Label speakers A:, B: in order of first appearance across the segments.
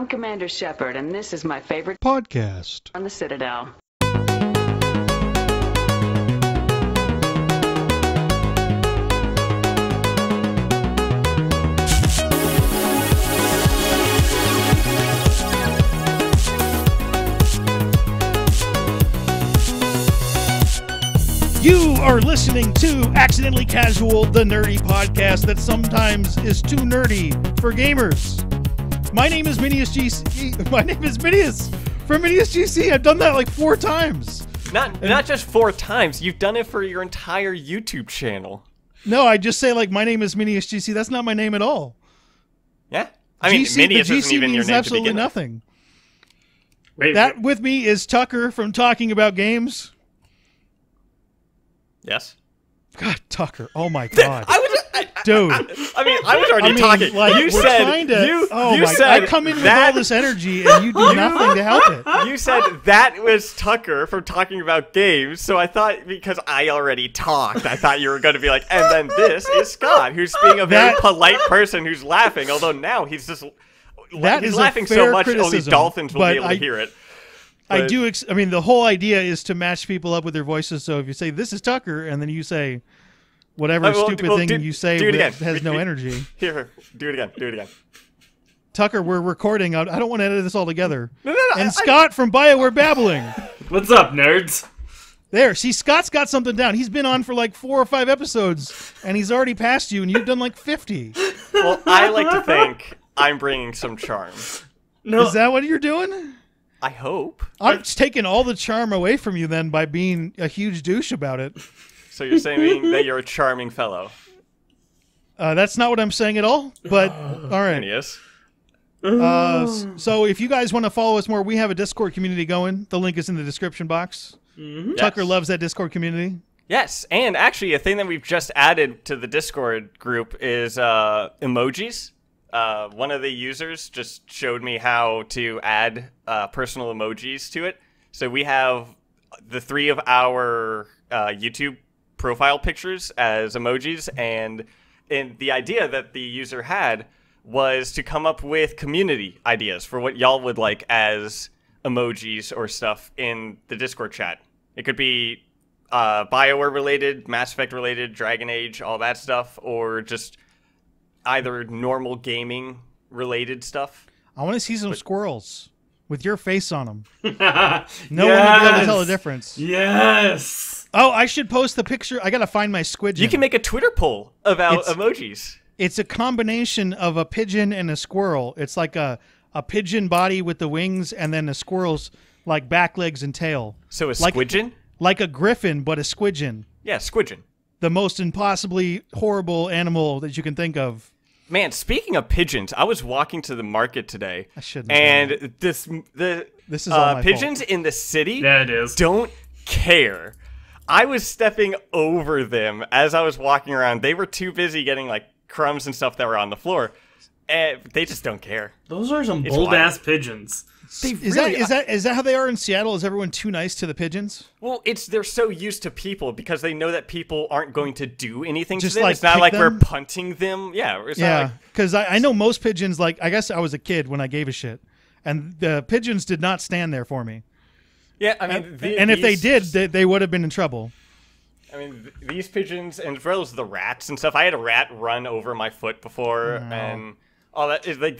A: I'm Commander Shepard, and this is my favorite
B: podcast
A: on the Citadel.
B: You are listening to Accidentally Casual, the nerdy podcast that sometimes is too nerdy for gamers. My name is Minius GC. My name is Minius from Minius GC. I've done that like 4 times.
C: Not just 4 times. You've done it for your entire YouTube channel.
B: No, I just say like my name is Minius GC. That's not my name at all.
C: Yeah, I mean
B: GC,
C: Minius isn't even your
B: means
C: name
B: absolutely
C: to begin
B: nothing.
D: Wait,
B: That with me is Tucker from Talking About Games.
C: Yes.
B: God, Tucker. Oh my God. Dude.
C: I mean, I was already talking.
B: Like,
C: You
B: we're
C: said
B: trying to,
C: you
B: my
C: said
B: I come in with
C: that,
B: all this energy and you do nothing to help it.
C: You said that was Tucker from Talking About Games, so I thought because I already talked, I thought you were going to be like, and then this is Scott, who's being a very polite person who's laughing, although now he's just he's laughing so much only dolphins will be able to hear it.
B: I do. I mean, the whole idea is to match people up with their voices. So if you say this is Tucker, and then you say whatever stupid thing you say that has no energy.
C: Here, do it again. Do it again.
B: Tucker, we're recording. I don't want to edit this all together. No. And Scott from BioWare Babbling.
D: what's up, nerds?
B: There. See, Scott's got something down. He's been on for like 4 or 5 episodes, and he's already passed you, and you've done like 50.
C: Well, I like to think I'm bringing some charm.
D: No,
B: Is that what you're doing?
C: I hope.
B: I'm just taking all the charm away from you then by being a huge douche about it.
C: So you're saying that you're a charming fellow.
B: That's not what I'm saying at all, but all right.
C: Yes.
B: So if you guys want to follow us more, we have a Discord community going. The link is in the description box.
D: Mm-hmm.
B: Tucker loves that Discord community.
C: Yes, and actually a thing that we've just added to the Discord group is emojis. One of the users just showed me how to add personal emojis to it. So we have the 3 of our YouTube profile pictures as emojis, and the idea that the user had was to come up with community ideas for what y'all would like as emojis or stuff in the Discord chat. It could be BioWare related, Mass Effect related, Dragon Age, all that stuff, or just either normal gaming related stuff.
B: I want to see some squirrels with your face on them. No
D: Yes!
B: one will be able to tell the difference.
D: Yes.
B: Oh, I should post the picture. I got to find my squidgen.
C: You can make a Twitter poll about emojis.
B: It's a combination of a pigeon and a squirrel. It's like a pigeon body with the wings and then a squirrel's like back legs and tail.
C: So a
B: Like-
C: squidgen?
B: Like a griffin, but a squidgen.
C: Yeah, squidgen.
B: The most impossibly horrible animal that you can think of.
C: Man, speaking of pigeons, I was walking to the market today,
B: I shouldn't have
C: and this
B: This is all my
C: pigeons
B: fault.
C: in the city
D: Yeah, it is.
C: don't care. I was stepping over them as I was walking around. They were too busy getting like crumbs and stuff that were on the floor, and they just don't care.
D: Those are some
C: It's
D: bold-ass pigeons.
B: Is that how they are in Seattle? Is everyone too nice to the pigeons?
C: Well, they're so used to people because they know that people aren't going to do anything
B: Just,
C: to them.
B: like,
C: It's not
B: pick
C: like
B: them?
C: we're punting them. Yeah, it's not
B: Yeah,
C: like,
B: because I know most pigeons, like, I guess I was a kid when I gave a shit. And the pigeons did not stand there for me.
C: yeah. I mean,
B: And if they did, they would have been in trouble.
C: I mean, these pigeons, and as well as the rats and stuff. I had a rat run over my foot before, and all that. Is like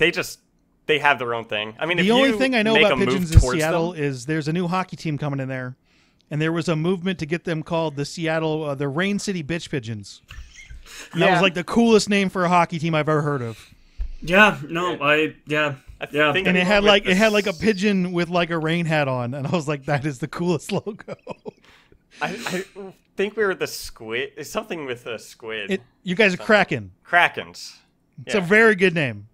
C: they have their own thing. I mean, if
B: The only
C: you
B: thing I know
C: make
B: about
C: a move
B: pigeons in
C: towards
B: Seattle
C: them,
B: is there's a new hockey team coming in there. And there was a movement to get them called the Seattle, the Rain City Bitch Pigeons. And that was like the coolest name for a hockey team I've ever heard of.
D: Yeah, no, yeah.
C: think
B: And it had
C: with
B: like a pigeon with like a rain hat on, and I was like, that is the coolest logo.
C: I think we were the squid. It's something with a squid.
B: You guys are Kraken.
C: Krakens.
B: It's a very good name.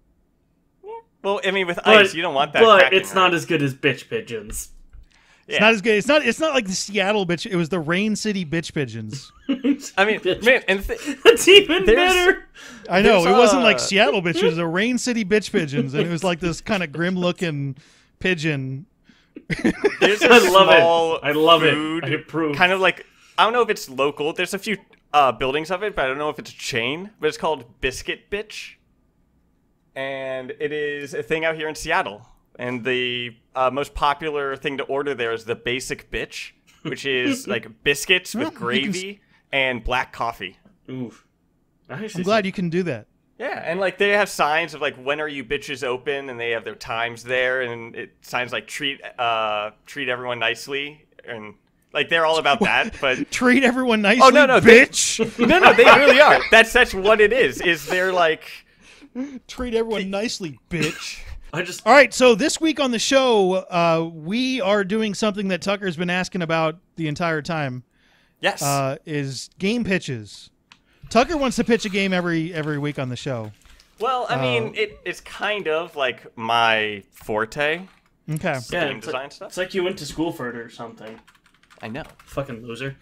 C: Well, I mean, with
D: But,
C: ice, you don't want that.
D: But
C: Kraken,
D: it's not as good as bitch pigeons.
C: Yeah.
B: It's not as good. It's not like the Seattle bitch. It was the Rain City Bitch Pigeons.
C: I mean,
D: Bitch.
C: man, and
D: That's even
C: There's-
D: better.
B: I know
C: There's,
B: it wasn't like Seattle bitch. It was a Rain City Bitch Pigeons, and it was like this kind of grim looking pigeon.
C: there's a
D: I love
C: small
D: it. I love
C: food,
D: it. I approve.
C: Kind of like, I don't know if it's local. There's a few buildings of it, but I don't know if it's a chain. But it's called Biscuit Bitch, and it is a thing out here in Seattle. And the most popular thing to order there is the basic bitch, which is like biscuits with gravy and black coffee.
D: Oof.
B: I'm glad you can do that.
C: Yeah, and like they have signs of like when are you bitches open, and they have their times there, and it signs like treat everyone nicely, and like they're all about that. But
B: treat everyone nicely.
C: Oh no,
B: bitch.
C: No, they really are. That's what it is. Is they're like
B: treat everyone nicely, bitch.
D: All
B: right, so this week on the show, we are doing something that Tucker's been asking about the entire time.
C: Yes,
B: is game pitches. Tucker wants to pitch a game every week on the show.
C: Well, I mean, it's kind of like my forte.
B: Okay.
D: Yeah,
C: game design stuff.
D: It's like you went to school for it or something.
C: I know.
D: Fucking loser.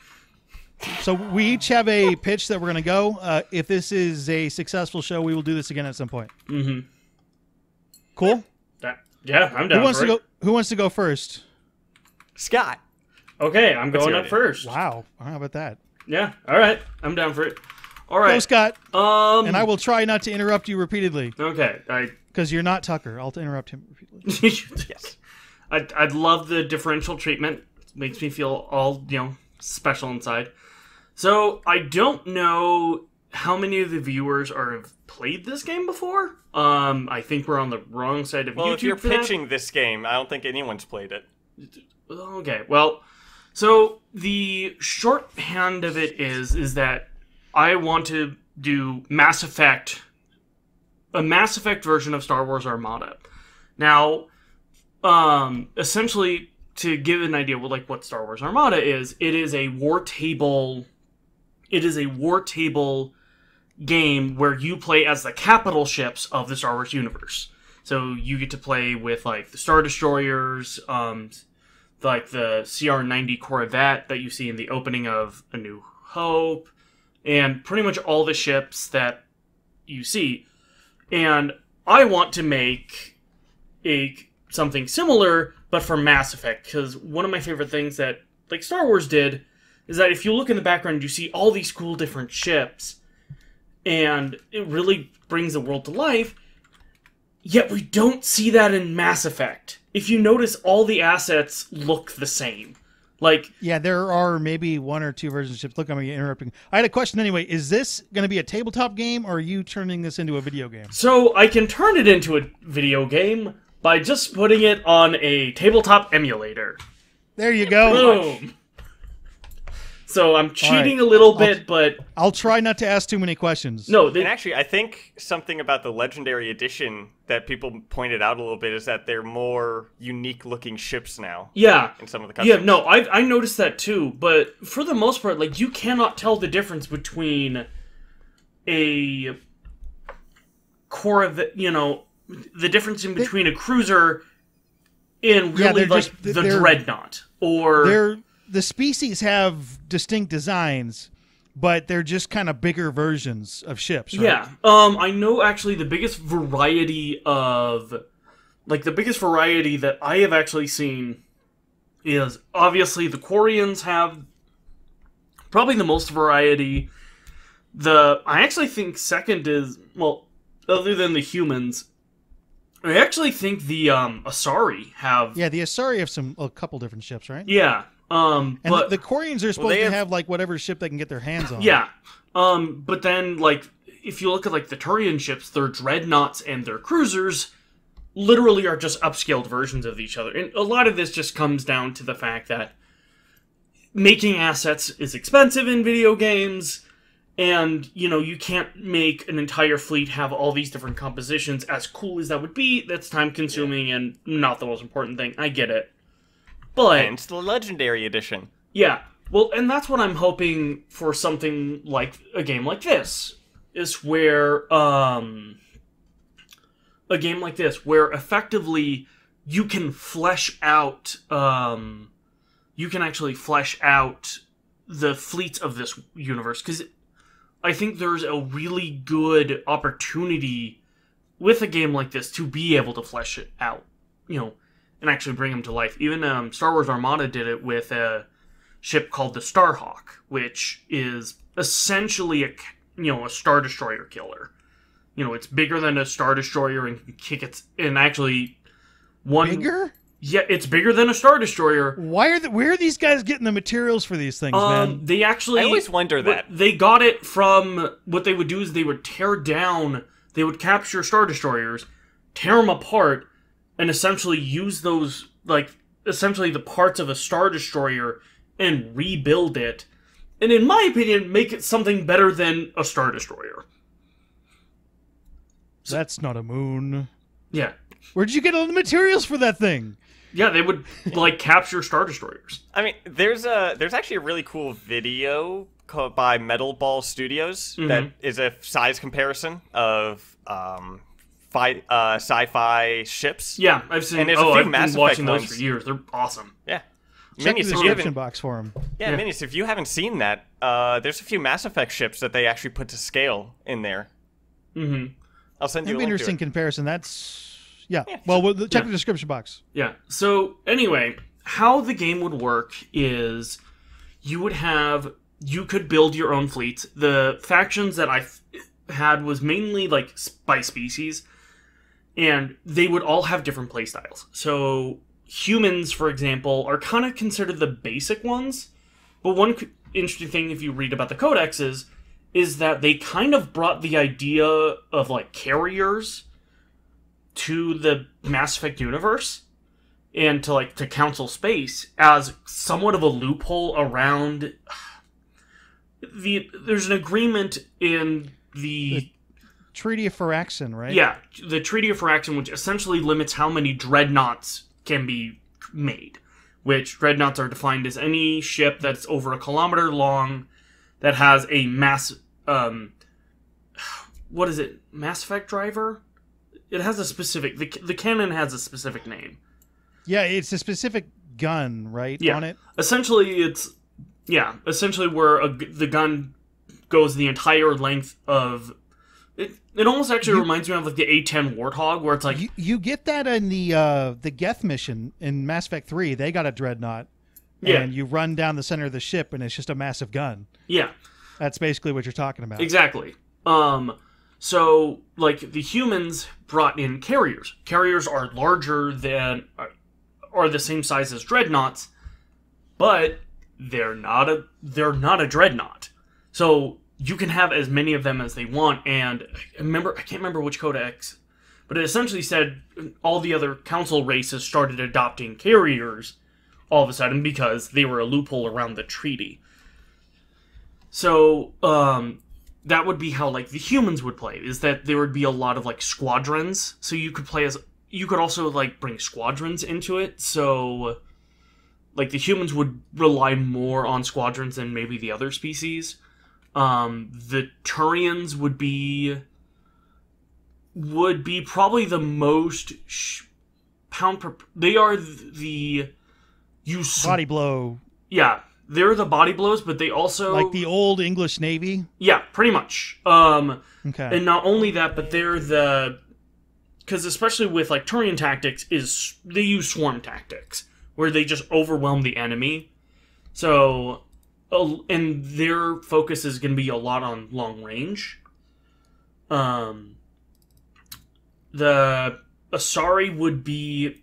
B: So we each have a pitch that we're going to go. If this is a successful show, we will do this again at some point.
D: Mm-hmm.
B: Cool?
D: Yeah, I'm down for it.
B: Who wants to go first?
C: Scott.
D: Okay, I'm going
C: your
D: up
C: idea?
D: first.
B: Wow. How about that?
D: Yeah, all right. I'm down for it. All right.
B: Go, Scott.
D: And
B: I will try not to interrupt you repeatedly.
D: Okay,
B: Because you're not Tucker. I'll interrupt him repeatedly.
C: Yes.
D: I'd love the differential treatment. It makes me feel all, special inside. So, I don't know how many of the viewers have played this game before. I think we're on the wrong side of YouTube.
C: Well, if you're
D: for that.
C: pitching this game, I don't think anyone's played it.
D: Okay, well, so the shorthand of it is that I want to do Mass Effect, a Mass Effect version of Star Wars Armada. Now, essentially, to give an idea what Star Wars Armada is, it is a war table game where you play as the capital ships of the Star Wars universe. So you get to play with like the Star Destroyers, like the CR-90 Corvette that you see in the opening of A New Hope, and pretty much all the ships that you see. And I want to make something similar, but for Mass Effect, because one of my favorite things that like Star Wars did is that if you look in the background, you see all these cool different ships, and it really brings the world to life. Yet we don't see that in Mass Effect. If you notice, all the assets look the same.
B: Yeah, there are maybe one or two versions of ships. Look, I'm interrupting. I had a question anyway. Is this going to be a tabletop game, or are you turning this into a video game?
D: So I can turn it into a video game by just putting it on a tabletop emulator.
B: There you go.
D: Boom. So I'm cheating a little bit, but
B: I'll try not to ask too many questions.
D: No,
C: And actually, I think something about the Legendary Edition that people pointed out a little bit is that they're more unique-looking ships now.
D: Yeah.
C: In some of the customs.
D: Yeah, no, I noticed that too, but for the most part, like, you cannot tell the difference between a Corvette, the difference in between a cruiser and really, the Dreadnought. Or...
B: The species have distinct designs, but they're just kind of bigger versions of ships, right?
D: Yeah. I know actually the biggest variety that I have actually seen is obviously the Quarians have probably the most variety. I actually think second is, well, other than the humans, I actually think the Asari have...
B: Yeah, the Asari have a couple different ships, right?
D: Yeah.
B: And
D: but
B: the Quarians are supposed to have like whatever ship they can get their hands on.
D: Yeah. But then like if you look at like the Turian ships, their dreadnoughts and their cruisers literally are just upscaled versions of each other. And a lot of this just comes down to the fact that making assets is expensive in video games, and you can't make an entire fleet have all these different compositions. As cool as that would be, that's time consuming and not the most important thing. I get it. But
C: And it's the Legendary Edition.
D: yeah, well, and that's what I'm hoping for something like a game like this, is where, a game like this, where effectively you can flesh out, you can actually flesh out the fleets of this universe, because I think there's a really good opportunity with a game like this to be able to flesh it out, and actually bring them to life. Even Star Wars Armada did it with a ship called the Starhawk, which is essentially a Star Destroyer killer. It's bigger than a Star Destroyer and can kick its... And actually,
B: Bigger?
D: Yeah, it's bigger than a Star Destroyer.
B: Where are these guys getting the materials for these things, man?
D: They actually...
C: I always wonder that.
D: They got it from... What they would do is they would tear down... They would capture Star Destroyers, tear them apart, and essentially use those, like, essentially the parts of a Star Destroyer and rebuild it. And in my opinion, make it something better than a Star Destroyer.
B: That's not a moon.
D: Yeah.
B: Where'd you get all the materials for that thing?
D: Yeah, they would, like, capture Star Destroyers.
C: I mean, there's actually a really cool video by Metal Ball Studios that is a size comparison of sci-fi ships.
D: Yeah, I've seen.
C: And there's a few
D: I've
C: Mass
D: been watching
C: Effect
D: those
C: ones.
D: for years. They're awesome.
C: Yeah.
B: Check the
C: Minis, if you
B: description
C: haven't,
B: box for them.
C: yeah,
D: Yeah.
C: Minis, if you haven't seen that, there's a few Mass Effect ships that they actually put to scale in there.
D: Mm-hmm.
C: I'll send you
B: That'd
C: a
B: be
C: link
B: interesting
C: to it.
B: comparison. That's... Yeah. Well, check the description box.
D: Yeah. So anyway, how the game would work is you could build your own fleets. The factions that I had was mainly like by species, and they would all have different playstyles. So humans, for example, are kind of considered the basic ones. But one interesting thing, if you read about the codexes, is that they kind of brought the idea of like carriers to the Mass Effect universe and to Council Space as somewhat of a loophole around there's an agreement in the
B: Treaty of Firaxan, right?
D: yeah, the Treaty of Firaxan, which essentially limits how many dreadnoughts can be made, which dreadnoughts are defined as any ship that's over 1 kilometer long that has a mass what is it? Mass Effect driver? It has a specific... The cannon has a specific name.
B: Yeah, it's a specific gun, right,
D: Yeah.
B: on it?
D: Essentially, it's... Yeah, essentially where the gun goes the entire length of... It almost actually reminds me of like the A-10 Warthog, where it's like...
B: You get that in the Geth mission in Mass Effect 3. They got a dreadnought.
D: Yeah.
B: And you run down the center of the ship, and it's just a massive gun.
D: Yeah,
B: That's basically what you're talking about.
D: exactly. So, like, the humans brought in carriers. Carriers are larger than... are the same size as dreadnoughts, but they're not a dreadnought. So you can have as many of them as they want, and I can't remember which codex, but it essentially said all the other council races started adopting carriers all of a sudden because they were a loophole around the treaty. So, that would be how, like, the humans would play, is that there would be a lot of, like, squadrons, so you could also, like, bring squadrons into it, so, like, the humans would rely more on squadrons than maybe the other species. The Turians would be probably the most pound per... They are the...
B: Body blow.
D: Yeah, they're the body blows, but they also...
B: Like the old English Navy?
D: Yeah, pretty much.
B: Okay.
D: And not only that, but they're the... Because especially with, like, Turian tactics, they use swarm tactics, where they just overwhelm the enemy. So... and their focus is going to be a lot on long range. The Asari would be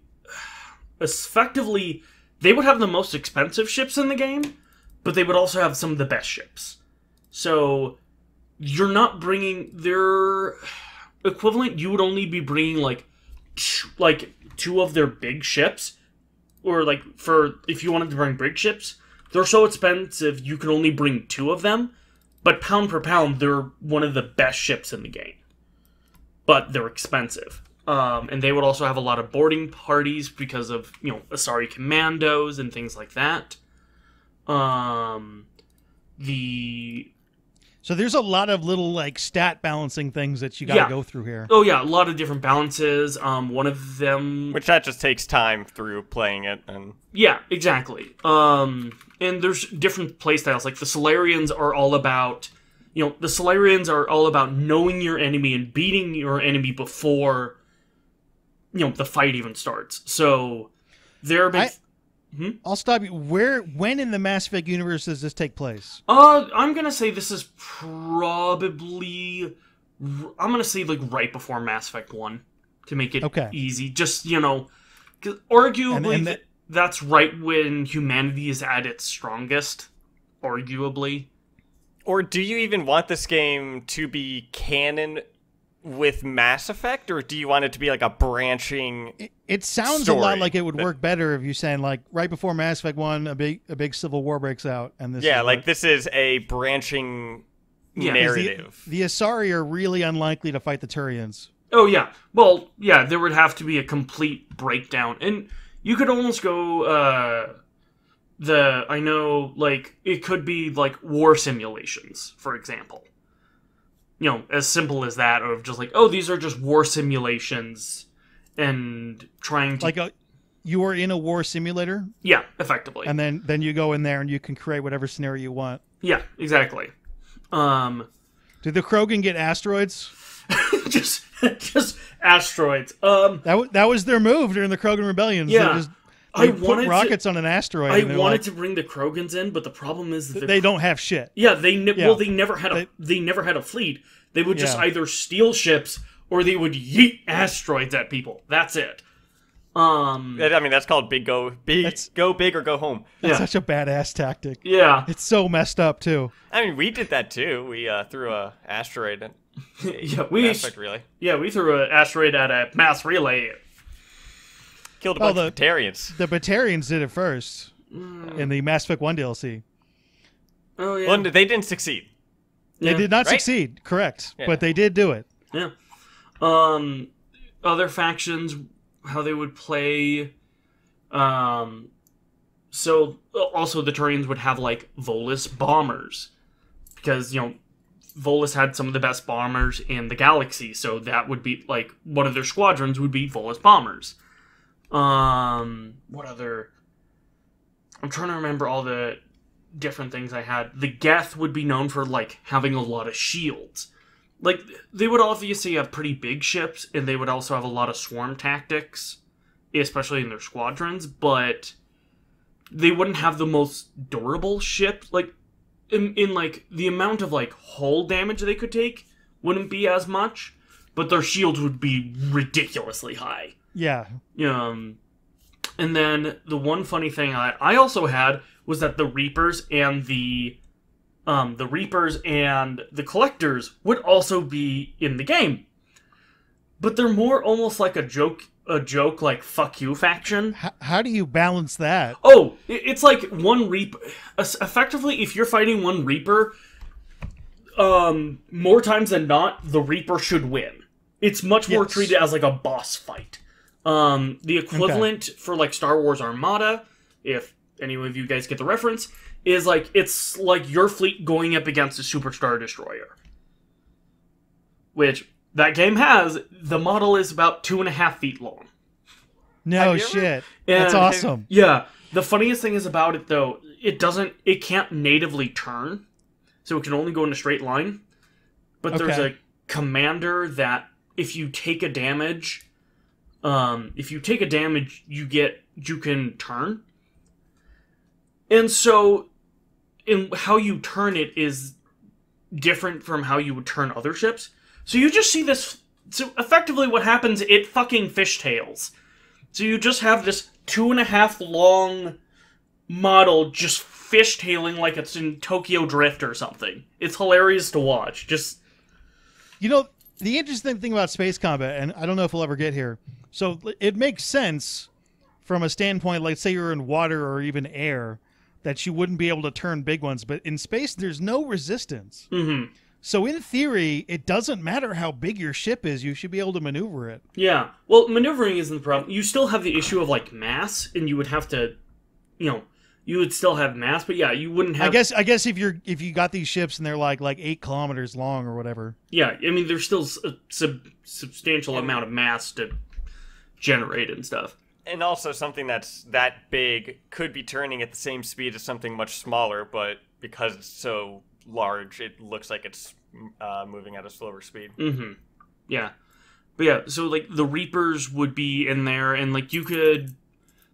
D: effectively... They would have the most expensive ships in the game, but they would also have some of the best ships. So, you're not bringing their equivalent. You would only be bringing, like 2 of their big ships. Or, like, if you wanted to bring big ships... They're so expensive, you can only bring 2 of them, but pound per pound, they're one of the best ships in the game. But they're expensive. And they would also have a lot of boarding parties because of, Asari commandos and things like that.
B: So there's a lot of little, like, stat balancing things that you gotta go through here.
D: Oh, yeah, a lot of different balances. One of them...
C: Which that just takes time through playing it. And
D: Yeah, exactly. And there's different playstyles. Like, the Solarians are all about... the Solarians are all about knowing your enemy and beating your enemy before, the fight even starts. So, they're big...
B: I'll stop you. When in the Mass Effect universe does this take place?
D: I'm gonna say this is probably... I'm gonna say, like, right before Mass Effect 1, to make it easy. Just, 'Cause arguably,
B: And that-
D: that's right when humanity is at its strongest. Arguably.
C: Or do you even want this game to be canon with Mass Effect, or do you want it to be like a branching?
B: It sounds a
C: story?
B: lot like it would work better if you saying like right before Mass Effect 1, a big civil war breaks out, and this
C: Yeah,
B: is
C: like
B: what-
C: this is a branching
D: Yeah. 'Cause
C: narrative.
B: the Asari are really unlikely to fight the Turians.
D: Oh, yeah. Well, yeah, there would have to be a complete breakdown. And you could almost go, I know, like, it could be, like, war simulations, for example. You know, as simple as that, or just like, oh, these are just war simulations, and trying to...
B: Like you are in a war simulator,
D: yeah, effectively.
B: and then you go in there and you can create whatever scenario you want.
D: Yeah, exactly.
B: Did the Krogan get asteroids?
D: just asteroids.
B: That was their move during the Krogan rebellions.
D: Yeah.
B: They just
D: I
B: put
D: wanted
B: rockets on an asteroid.
D: I
B: and they're
D: wanted
B: like,
D: to bring the Krogans in, but the problem is that
B: they don't have shit.
D: Yeah, they never had a fleet. They would just
B: Yeah.
D: either steal ships or they would yeet asteroids at people. That's it.
C: I mean, that's called go big or go home.
B: That's
D: Yeah.
B: such a badass tactic.
D: Yeah.
B: It's so messed up too.
C: I mean, we did that too. We threw a asteroid at
D: Yeah,
C: Mass Effect Relay.
D: we threw an asteroid at a mass relay.
C: Killed a
B: Oh,
C: bunch of Batarians.
B: The Batarians did it first in the Mass Effect 1 DLC.
D: Oh yeah.
C: Well, they didn't succeed.
B: They did not
C: Right?
B: succeed, correct,
C: Yeah.
B: but they did do it.
D: Yeah. Other factions, how they would play. So also the Turians would have like Volus bombers, because Volus had some of the best bombers in the galaxy, so that would be like one of their squadrons would be Volus bombers. What other? I'm trying to remember all the different things I had. The Geth would be known for like having a lot of shields. Like, they would obviously have pretty big ships, and they would also have a lot of swarm tactics, especially in their squadrons, but they wouldn't have the most durable ship. Like, in like, the amount of, like, hull damage they could take wouldn't be as much, but their shields would be ridiculously high.
B: Yeah.
D: And then the one funny thing I also had was that the Reapers and the Collectors would also be in the game, but they're more almost like a joke like fuck you faction.
B: How do you balance that?
D: Oh, it's like one Reaper. Effectively, if you're fighting one Reaper, more times than not, the Reaper should win. It's much more
B: Yes.
D: treated as like a boss fight. The equivalent for like Star Wars Armada, if any of you guys get the reference, is like it's like your fleet going up against a Super Star Destroyer. Which that game has. The model is about 2.5 feet long.
B: No
C: Have you ever-
B: shit. That's
D: And-
B: awesome.
D: Yeah. The funniest thing is about it though, it can't natively turn, so it can only go in a straight line. But there's
B: Okay.
D: a commander that if you take a damage, you can turn. And so, in how you turn it is different from how you would turn other ships. So you just see this. So effectively, what happens? It fucking fishtails. So you just have this 2.5 long model just fishtailing like it's in Tokyo Drift or something. It's hilarious to watch. Just
B: The interesting thing about space combat, and I don't know if we'll ever get here, so it makes sense from a standpoint, like say you're in water or even air, that you wouldn't be able to turn big ones, but in space there's no resistance.
D: mhm.
B: So in theory, it doesn't matter how big your ship is, you should be able to maneuver it.
D: Yeah. Well, maneuvering isn't the problem. You still have the issue of like mass, and you would have to, you would still have mass, but yeah, you wouldn't have.
B: I guess if you got these ships and they're like 8 kilometers long or whatever.
D: Yeah, I mean, there's still a substantial amount of mass to generate and stuff.
C: And also, something that's that big could be turning at the same speed as something much smaller, but because it's so large, it looks like it's moving at a slower speed.
D: Mm-hmm. Yeah. But yeah, so, like, the Reapers would be in there, and, like, you could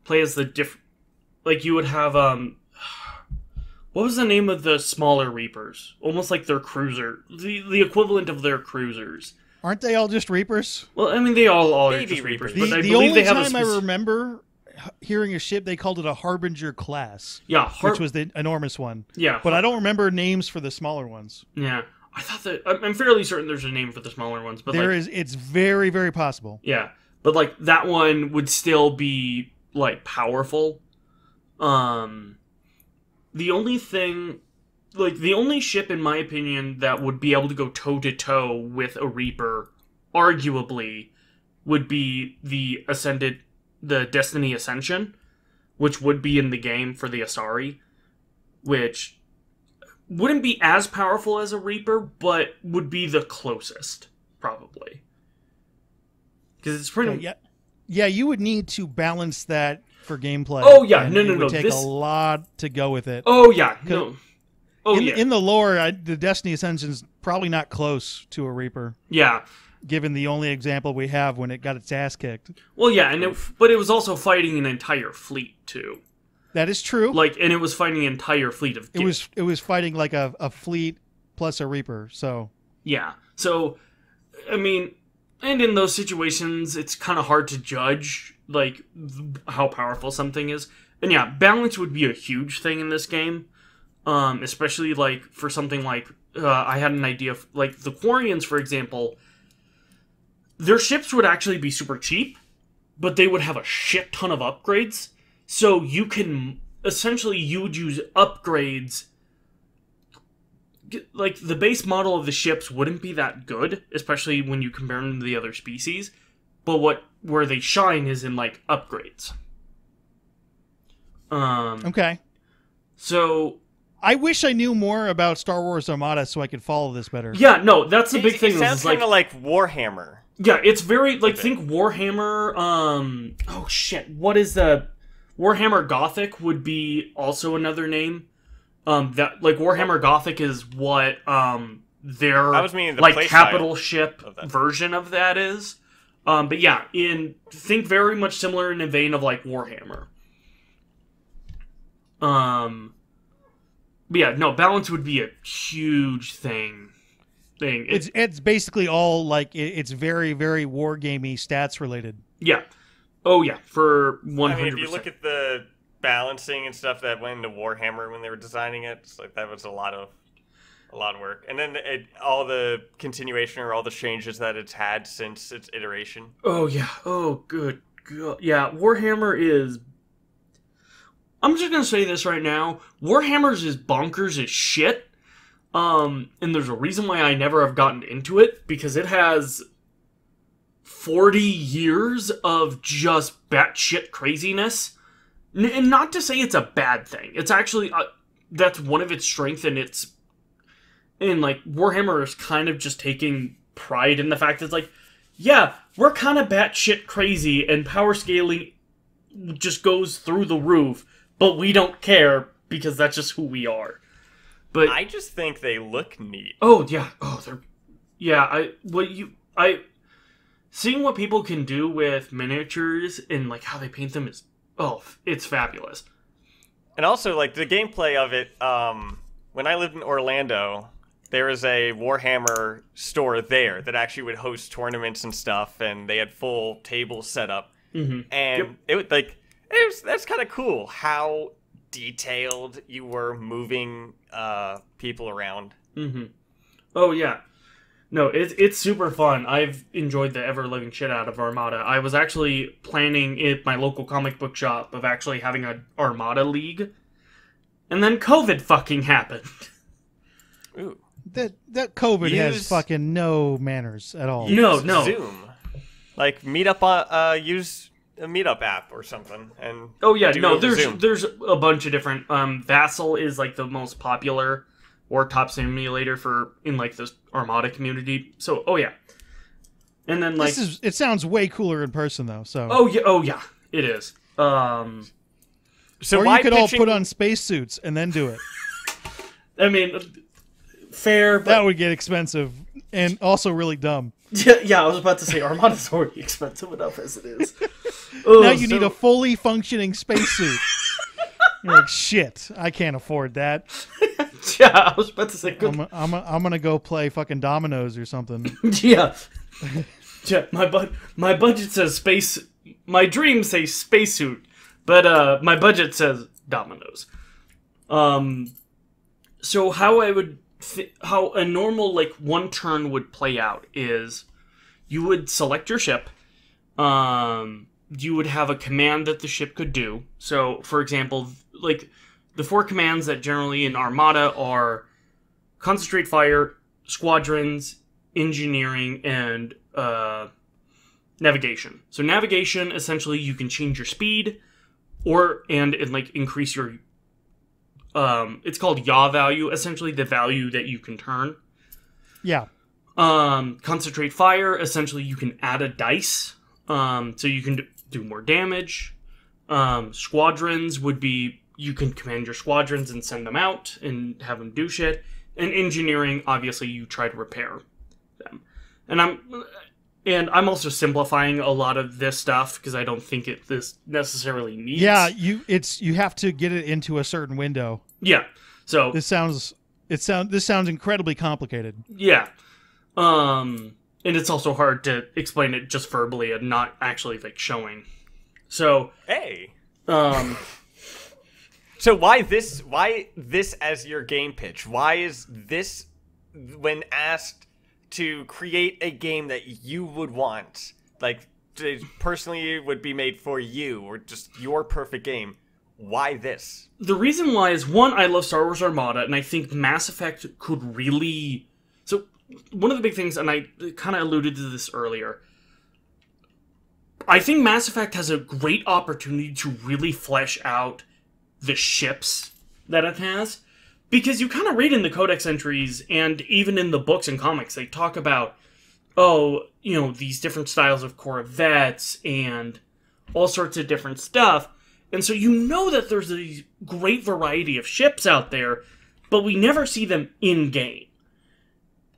D: play as the different... Like, you would have, what was the name of the smaller Reapers? Almost like their cruiser. The equivalent of their cruisers.
B: Aren't they all just Reapers?
D: Well, I mean, they all are
C: Baby
D: just Reapers,
C: Reapers.
D: but I
B: The
D: believe
B: only
D: they have a
B: time I remember hearing a ship. They called it a Harbinger class,
D: Yeah,
B: which was the enormous one.
D: yeah,
B: But I don't remember names for the smaller ones.
D: yeah. I thought that I'm fairly certain there's a name for the smaller ones, but
B: There is. It's very, very possible.
D: yeah, but like that one would still be like powerful. The only thing, like the only ship in my opinion that would be able to go toe to toe with a Reaper, arguably, would be the Destiny Ascension, which would be in the game for the Asari, which wouldn't be as powerful as a Reaper, but would be the closest, probably. Because it's pretty...
B: Yeah, you would need to balance that for gameplay.
D: Oh, yeah,
B: and
D: no,
B: it would take
D: this...
B: a lot to go with it.
D: Oh, yeah, no. Oh, yeah.
B: In the lore, the Destiny Ascension's probably not close to a Reaper.
D: Yeah.
B: Given the only example we have when it got its ass kicked.
D: Well, yeah, but it was also fighting an entire fleet, too.
B: That is true.
D: And it was fighting an entire fleet of...
B: It was fighting like a fleet plus a Reaper, so...
D: Yeah. So, I mean, and in those situations, it's kind of hard to judge, like, how powerful something is. And yeah, balance would be a huge thing in this game. Especially, like, for something like... I had an idea of... Like, the Quarians, for example, their ships would actually be super cheap, but they would have a shit ton of upgrades. So you can... Essentially, you would use upgrades... Like, the base model of the ships wouldn't be that good, especially when you compare them to the other species. But where they shine is in, like, upgrades.
B: Okay.
D: So...
B: I wish I knew more about Star Wars Armada so I could follow this better.
D: Yeah, no, that's the big thing.
C: It sounds kind of like Warhammer.
D: Yeah, it's very, like, think Warhammer, oh shit, what is the... Warhammer Gothic would be also another name. That, like, Warhammer Gothic is what, their,
C: I was meaning the
D: like,
C: play
D: capital
C: style
D: ship
C: of that.
D: version of that is. But yeah, think very much similar in the vein of, like, Warhammer. But yeah, no, balance would be a huge thing.
B: It's basically all like it's very, very wargamey stats related.
D: Yeah. Oh yeah, for 100%.
C: I mean, if you look at the balancing and stuff that went into Warhammer when they were designing it, it's like that was a lot of work. And then all the continuation or all the changes that it's had since its iteration.
D: Oh yeah. Oh good. Yeah, Warhammer is... I'm just gonna say this right now. Warhammer's is bonkers as shit. And there's a reason why I never have gotten into it, because it has 40 years of just batshit craziness. And not to say it's a bad thing. It's actually, that's one of its strengths, and like, Warhammer is kind of just taking pride in the fact that it's like, yeah, we're kind of batshit crazy, and power scaling just goes through the roof, but we don't care, because that's just who we are. But
C: I just think they look neat.
D: oh yeah, seeing what people can do with miniatures and like how they paint them is it's fabulous.
C: And also, like, the gameplay of it, when I lived in Orlando, there was a Warhammer store there that actually would host tournaments and stuff, and they had full tables set up.
D: Mm-hmm.
C: And that's kind of cool how detailed you were moving people around.
D: Mm-hmm. Oh yeah, no, it's super fun. I've enjoyed the ever living shit out of Armada. I was actually planning at my local comic book shop of actually having an Armada league, and then COVID fucking happened.
C: Ooh.
B: That COVID has fucking no manners at all.
D: No.
C: Zoom, like meetup on use a meetup app or something. And
D: oh yeah,
C: do
D: no,
C: over Zoom.
D: there's a bunch of different. Vassal is like the most popular or top simulator in like the Armada community. So oh yeah, and then like
B: it sounds way cooler in person though. So
D: oh yeah, it is.
C: So
B: or
C: why
B: you could all
C: pitching...
B: put on spacesuits and then do it.
D: I mean, fair, but
B: that would get expensive and also really dumb.
D: Yeah, I was about to say Armada's already expensive enough as it is.
B: Now you need a fully functioning spacesuit. You're like, shit, I can't afford that.
D: Yeah, I was about to say.
B: I'm gonna go play fucking dominoes or something.
D: Yeah, yeah. My budget says space. My dreams say spacesuit. But my budget says Dominoes. So how I would how a normal like one turn would play out is you would select your ship. You would have a command that the ship could do. So, for example, like the 4 commands that generally in Armada are concentrate fire, squadrons, engineering, and navigation. So navigation, essentially, you can change your speed, and like increase your. It's called yaw value, essentially the value that you can turn.
B: Yeah.
D: Concentrate fire, essentially you can add a dice, so you can do more damage. Squadrons would be, you can command your squadrons and send them out and have them do shit. And engineering, obviously, you try to repair them. And I'm also simplifying a lot of this stuff because I don't think this necessarily needs.
B: Yeah, you have to get it into a certain window.
D: Yeah. So
B: this sounds incredibly complicated.
D: Yeah. And it's also hard to explain it just verbally and not actually like showing. So
C: Hey.
D: So
C: why this as your game pitch? Why is this, when asked to create a game that you would want, like personally would be made for you, or just your perfect game, why this?
D: The reason why is, one, I love Star Wars Armada, and I think Mass Effect could really... So, one of the big things, and I kind of alluded to this earlier, I think Mass Effect has a great opportunity to really flesh out the ships that it has. Because you kind of read in the codex entries, and even in the books and comics, they talk about, these different styles of Corvettes, and all sorts of different stuff. And so you know that there's a great variety of ships out there, but we never see them in-game.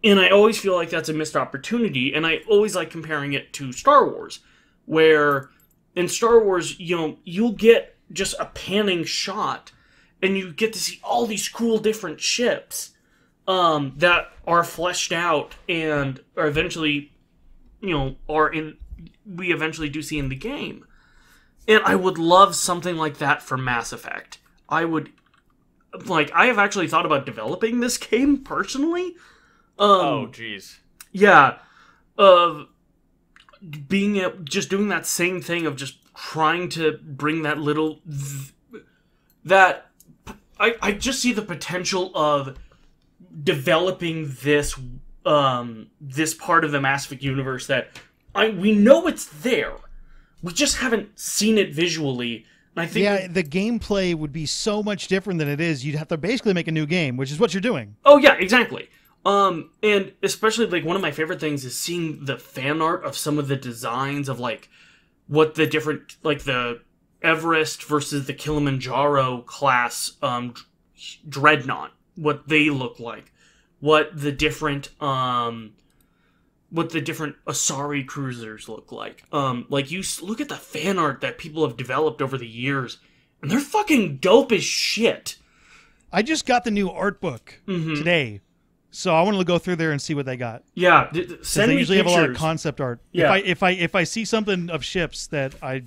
D: And I always feel like that's a missed opportunity, and I always like comparing it to Star Wars, where in Star Wars, you'll get just a panning shot, and you get to see all these cool different ships that are fleshed out and are eventually, we eventually do see in the game. And I would love something like that for Mass Effect. I have actually thought about developing this game personally.
C: Oh, jeez.
D: Yeah. Just doing that same thing of just trying to bring that little... I just see the potential of developing this this part of the Mass Effect universe that we know it's there. We just haven't seen it visually. And I think
B: the gameplay would be so much different than it is. You'd have to basically make a new game, which is what you're doing.
D: Oh yeah, exactly. And especially like one of my favorite things is seeing the fan art of some of the designs of like what the different, like the Everest versus the Kilimanjaro class dreadnought, what they look like, what the different Asari cruisers look like. Like you look at the fan art that people have developed over the years, and they're fucking dope as shit.
B: I just got the new art book today, so I want to go through there and see what they got.
D: Yeah, send
B: they
D: me
B: usually
D: pictures.
B: have a lot of concept art.
D: Yeah.
B: If I see something of ships that I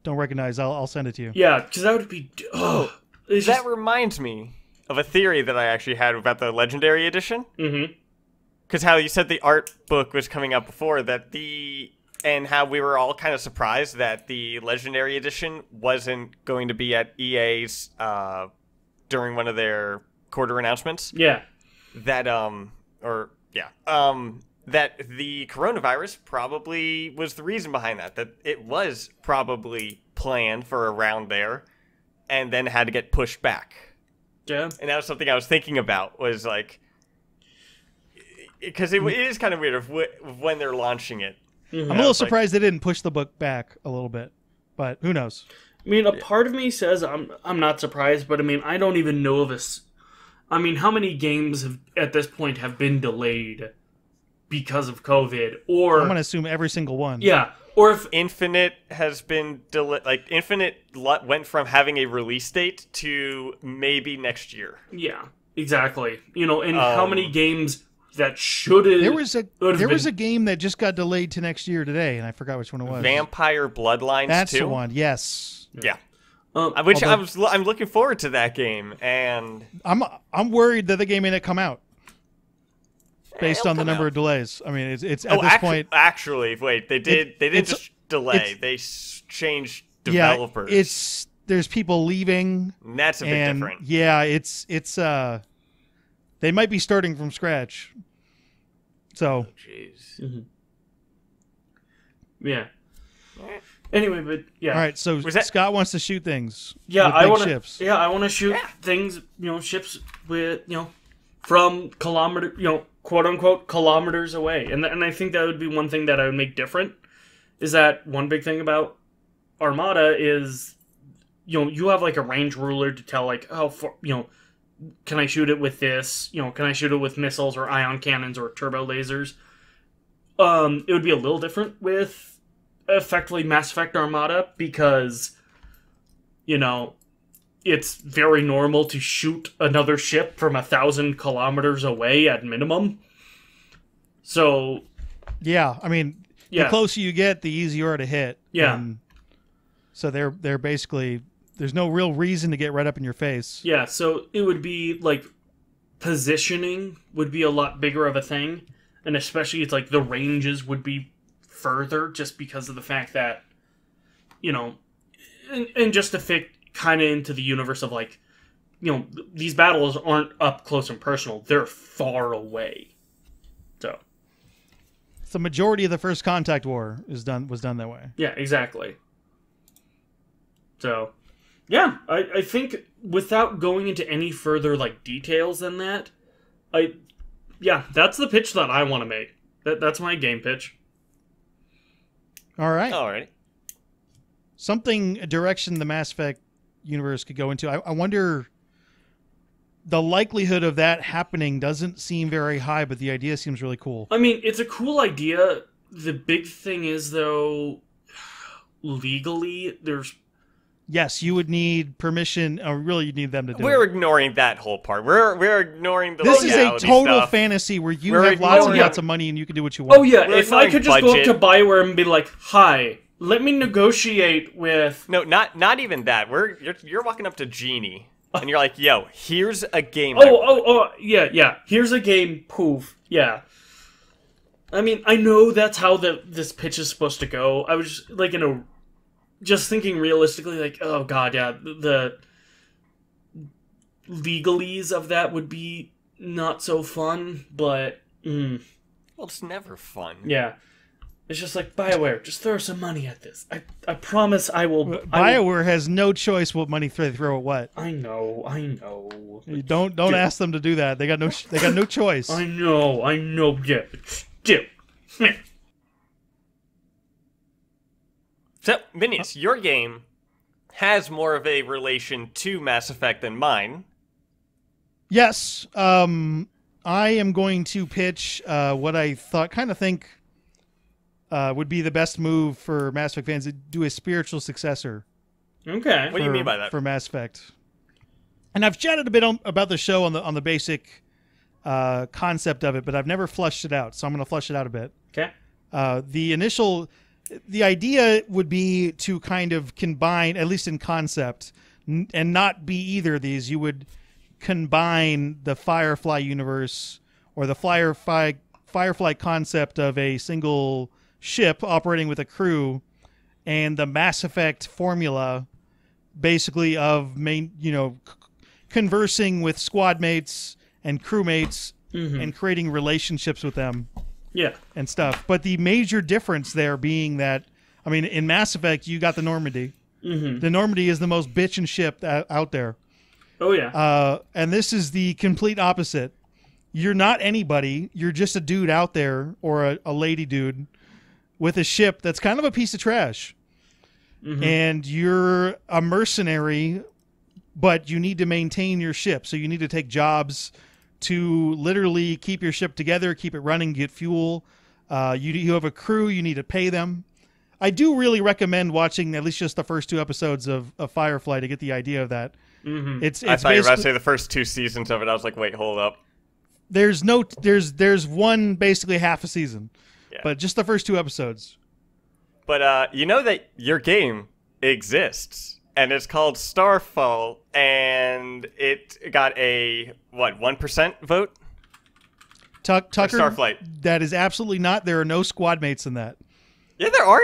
B: don't recognize, I'll send it to you.
D: Yeah, because that would be.
C: That reminds me of a theory that I actually had about the Legendary Edition.
D: Mm-hmm.
C: Because how you said the art book was coming out before, and how we were all kind of surprised that the Legendary Edition wasn't going to be at EA's during one of their quarter announcements.
D: Yeah.
C: That that the coronavirus probably was the reason behind that. That it was probably planned for around there, and then had to get pushed back.
D: Yeah.
C: And that was something I was thinking about, was like, because it is kind of weird of when they're launching it.
D: Mm-hmm.
B: I'm a little surprised they didn't push the book back a little bit, but who knows?
D: I mean, a part of me says I'm not surprised, but I mean, I don't even know of this. I mean, how many games at this point have been delayed because of COVID? Or
B: I'm going to assume every single one.
D: Yeah. Or if
C: Infinite has been delayed, like Infinite went from having a release date to maybe next year.
D: Yeah, exactly. And how many games that should have...
B: There was a game that just got delayed to next year today, and I forgot which one it was.
C: Vampire Bloodlines
B: That's
C: 2?
B: the one, yes.
C: Yeah. Which
B: Although-
C: I'm looking forward to that game, and
B: I'm worried that the game may not come out based
C: it'll
B: on the
C: come
B: number
C: out.
B: of delays. I mean, it's at this point.
C: Actually, wait, they didn't
B: it's-
C: just delay; they changed developers.
B: Yeah, there's people leaving.
C: And that's a bit
B: and
C: different.
B: yeah, it's they might be starting from scratch. So
C: Jeez.
D: Yeah. Anyway, but yeah.
B: all right, so
C: Was that-
B: Scott wants to shoot things.
D: Yeah,
B: with
D: I
B: big
D: want to.
B: ships.
D: Yeah, I want to shoot things. Ships with from kilometer. Quote unquote kilometers away, and I think that would be one thing that I would make different. Is that one big thing about Armada is, you have like a range ruler to tell like how far, can I shoot it with this? Can I shoot it with missiles or ion cannons or turbo lasers? It would be a little different with effectively Mass Effect Armada because, it's very normal to shoot another ship from 1,000 kilometers away at minimum. So,
B: Yeah, I mean,
D: yeah.
B: the closer you get, the easier you are to hit.
D: Yeah.
B: And so they're basically there's no real reason to get right up in your face.
D: Yeah, so it would be like positioning would be a lot bigger of a thing, and especially it's like the ranges would be further just because of the fact that and just to fit kind of into the universe of like these battles aren't up close and personal, they're far away. So
B: The majority of the First Contact War was done that way.
D: yeah, exactly. So yeah, I think without going into any further like details than that, that's the pitch that I want to make. That's my game pitch.
B: All right.
C: Alrighty.
B: A direction the Mass Effect universe could go into. I wonder, the likelihood of that happening doesn't seem very high, but the idea seems really cool.
D: I mean, it's a cool idea. The big thing is, though, legally, there's...
B: Yes, you would need permission, or really you'd need them to do
C: We're
B: it.
C: ignoring that whole part. We're ignoring the
B: This is a
C: legality
B: total
C: stuff.
B: fantasy where you
C: We're
B: have lots and
C: ignoring-
B: lots of money and you can do what you want.
D: Oh, yeah,
C: We're
D: if I
C: ignoring
D: could just go up to
C: budget.
D: Bioware and be like, hi, let me negotiate with...
C: No, not even that. You're walking up to Genie and you're like, "Yo, here's a game."
D: Yeah. Here's a game, poof. Yeah. I mean, I know that's how this pitch is supposed to go. I was like, just thinking realistically, like, oh god, yeah, the legalese of that would be not so fun, but
C: Well, it's never fun.
D: yeah. It's just like, BioWare, just throw some money at this. I promise I will...
B: BioWare has no choice what money they throw at what.
D: I know.
B: You don't ask them to do that. They got no choice.
D: I know, yeah. Still.
C: So, Minius, your game has more of a relation to Mass Effect than mine.
B: Yes. I am going to pitch what I think would be the best move for Mass Effect fans to do a spiritual successor.
D: Okay.
C: What do you mean by that?
B: For Mass Effect? And I've chatted a bit about the show on the basic concept of it, but I've never flushed it out, so I'm going to flush it out a bit.
D: Okay.
B: The idea would be to kind of combine, at least in concept, and not be either of these. You would combine the Firefly universe or the Firefly concept of a single ship operating with a crew and the Mass Effect formula, basically of conversing with squad mates and crewmates and creating relationships with them.
D: Yeah.
B: And stuff. But the major difference there being that, I mean, in Mass Effect, you got the Normandy. Mm-hmm. The Normandy is the most bitchin' ship out there.
D: Oh, yeah.
B: And this is the complete opposite. You're not anybody. You're just a dude out there, or a lady dude, with a ship that's kind of a piece of trash. Mm-hmm. And you're a mercenary, but you need to maintain your ship. So you need to take jobs to literally keep your ship together, keep it running, get fuel. You have a crew, you need to pay them. I do really recommend watching at least just the first 2 episodes of Firefly to get the idea of that.
D: Mm-hmm.
B: It's
C: I thought you were about to
B: basically-
C: say the first 2 seasons of it. I was like, wait, hold up.
B: There's one basically half a season, but just the first 2 episodes.
C: But you know that your game exists, and it's called Starfall, and it got a 1% vote?
B: Tucker,
C: Starflight.
B: that is absolutely not. There are no squad mates in that.
C: Yeah, there are.